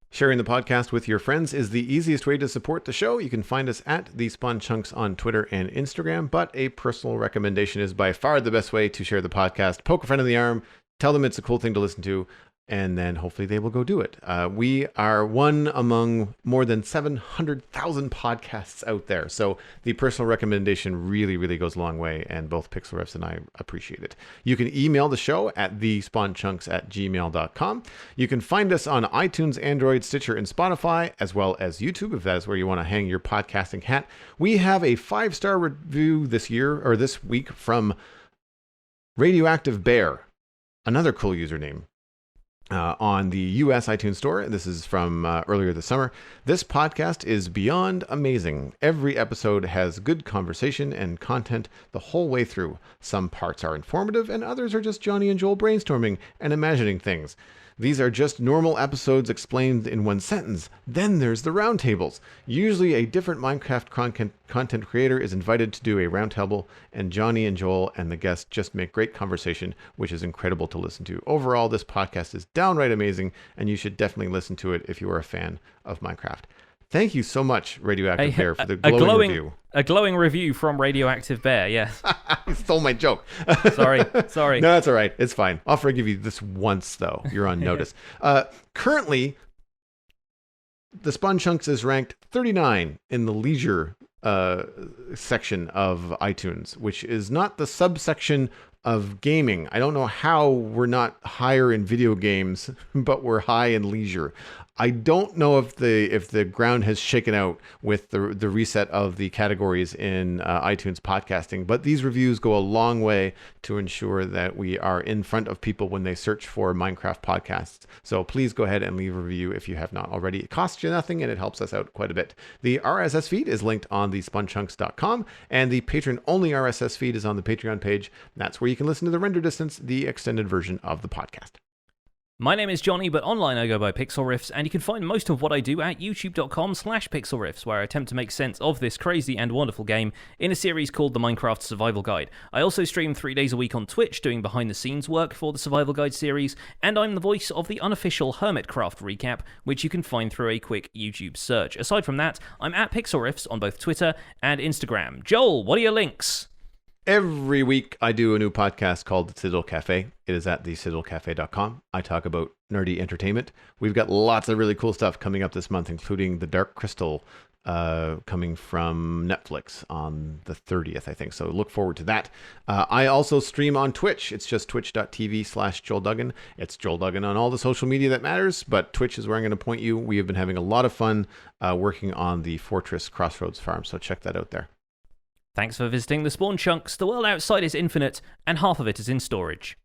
Sharing the podcast with your friends is the easiest way to support the show. You can find us at The Spawn Chunks on Twitter and Instagram, but a personal recommendation is by far the best way to share the podcast. Poke a friend in the arm, tell them it's a cool thing to listen to, and then hopefully they will go do it. We are one among more than 700,000 podcasts out there. So the personal recommendation really, really goes a long way, and both Pixel Riffs and I appreciate it. You can email the show at thespawnchunks@gmail.com. You can find us on iTunes, Android, Stitcher, and Spotify, as well as YouTube, if that is where you want to hang your podcasting hat. We have a 5-star review this week from Radioactive Bear, another cool username. On the US iTunes Store. This is from earlier this summer. This podcast is beyond amazing. Every episode has good conversation and content the whole way through. Some parts are informative and others are just Jonny and Joel brainstorming and imagining things. These are just normal episodes explained in one sentence. Then there's the roundtables. Usually a different Minecraft content creator is invited to do a roundtable, and Jonny and Joel and the guests just make great conversation, which is incredible to listen to. Overall, this podcast is downright amazing, and you should definitely listen to it if you are a fan of Minecraft. Thank you so much, Radioactive Bear, for the glowing review. A glowing review from Radioactive Bear, yes. You stole my joke. Sorry. No, that's all right. It's fine. I'll forgive you this once, though. You're on notice. Currently, the Spawn Chunks is ranked 39 in the leisure section of iTunes, which is not the subsection of gaming. I don't know how we're not higher in video games, but we're high in leisure. I don't know if the ground has shaken out with the reset of the categories in iTunes podcasting, but these reviews go a long way to ensure that we are in front of people when they search for Minecraft podcasts. So please go ahead and leave a review if you have not already. It costs you nothing and it helps us out quite a bit. The RSS feed is linked on the spawnchunks.com, and the patron-only RSS feed is on the Patreon page. That's where you can listen to the render distance, the extended version of the podcast. My name is Jonny, but online I go by Pixel Riffs, and you can find most of what I do at youtube.com/Pixel Riffs, where I attempt to make sense of this crazy and wonderful game in a series called the Minecraft Survival Guide. I also stream 3 days a week on Twitch doing behind-the-scenes work for the Survival Guide series, and I'm the voice of the unofficial Hermitcraft recap, which you can find through a quick YouTube search. Aside from that, I'm at Pixel Riffs on both Twitter and Instagram. Joel, what are your links? Every week I do a new podcast called The Citadel Cafe. It is at thecitadelcafe.com. I talk about nerdy entertainment. We've got lots of really cool stuff coming up this month, including The Dark Crystal coming from Netflix on the 30th, I think. So look forward to that. I also stream on Twitch. It's just twitch.tv/Joel Duggan. It's Joel Duggan on all the social media that matters, but Twitch is where I'm going to point you. We have been having a lot of fun working on the Fortress Crossroads farm, so check that out there. Thanks for visiting the Spawn Chunks. The world outside is infinite, and half of it is in storage.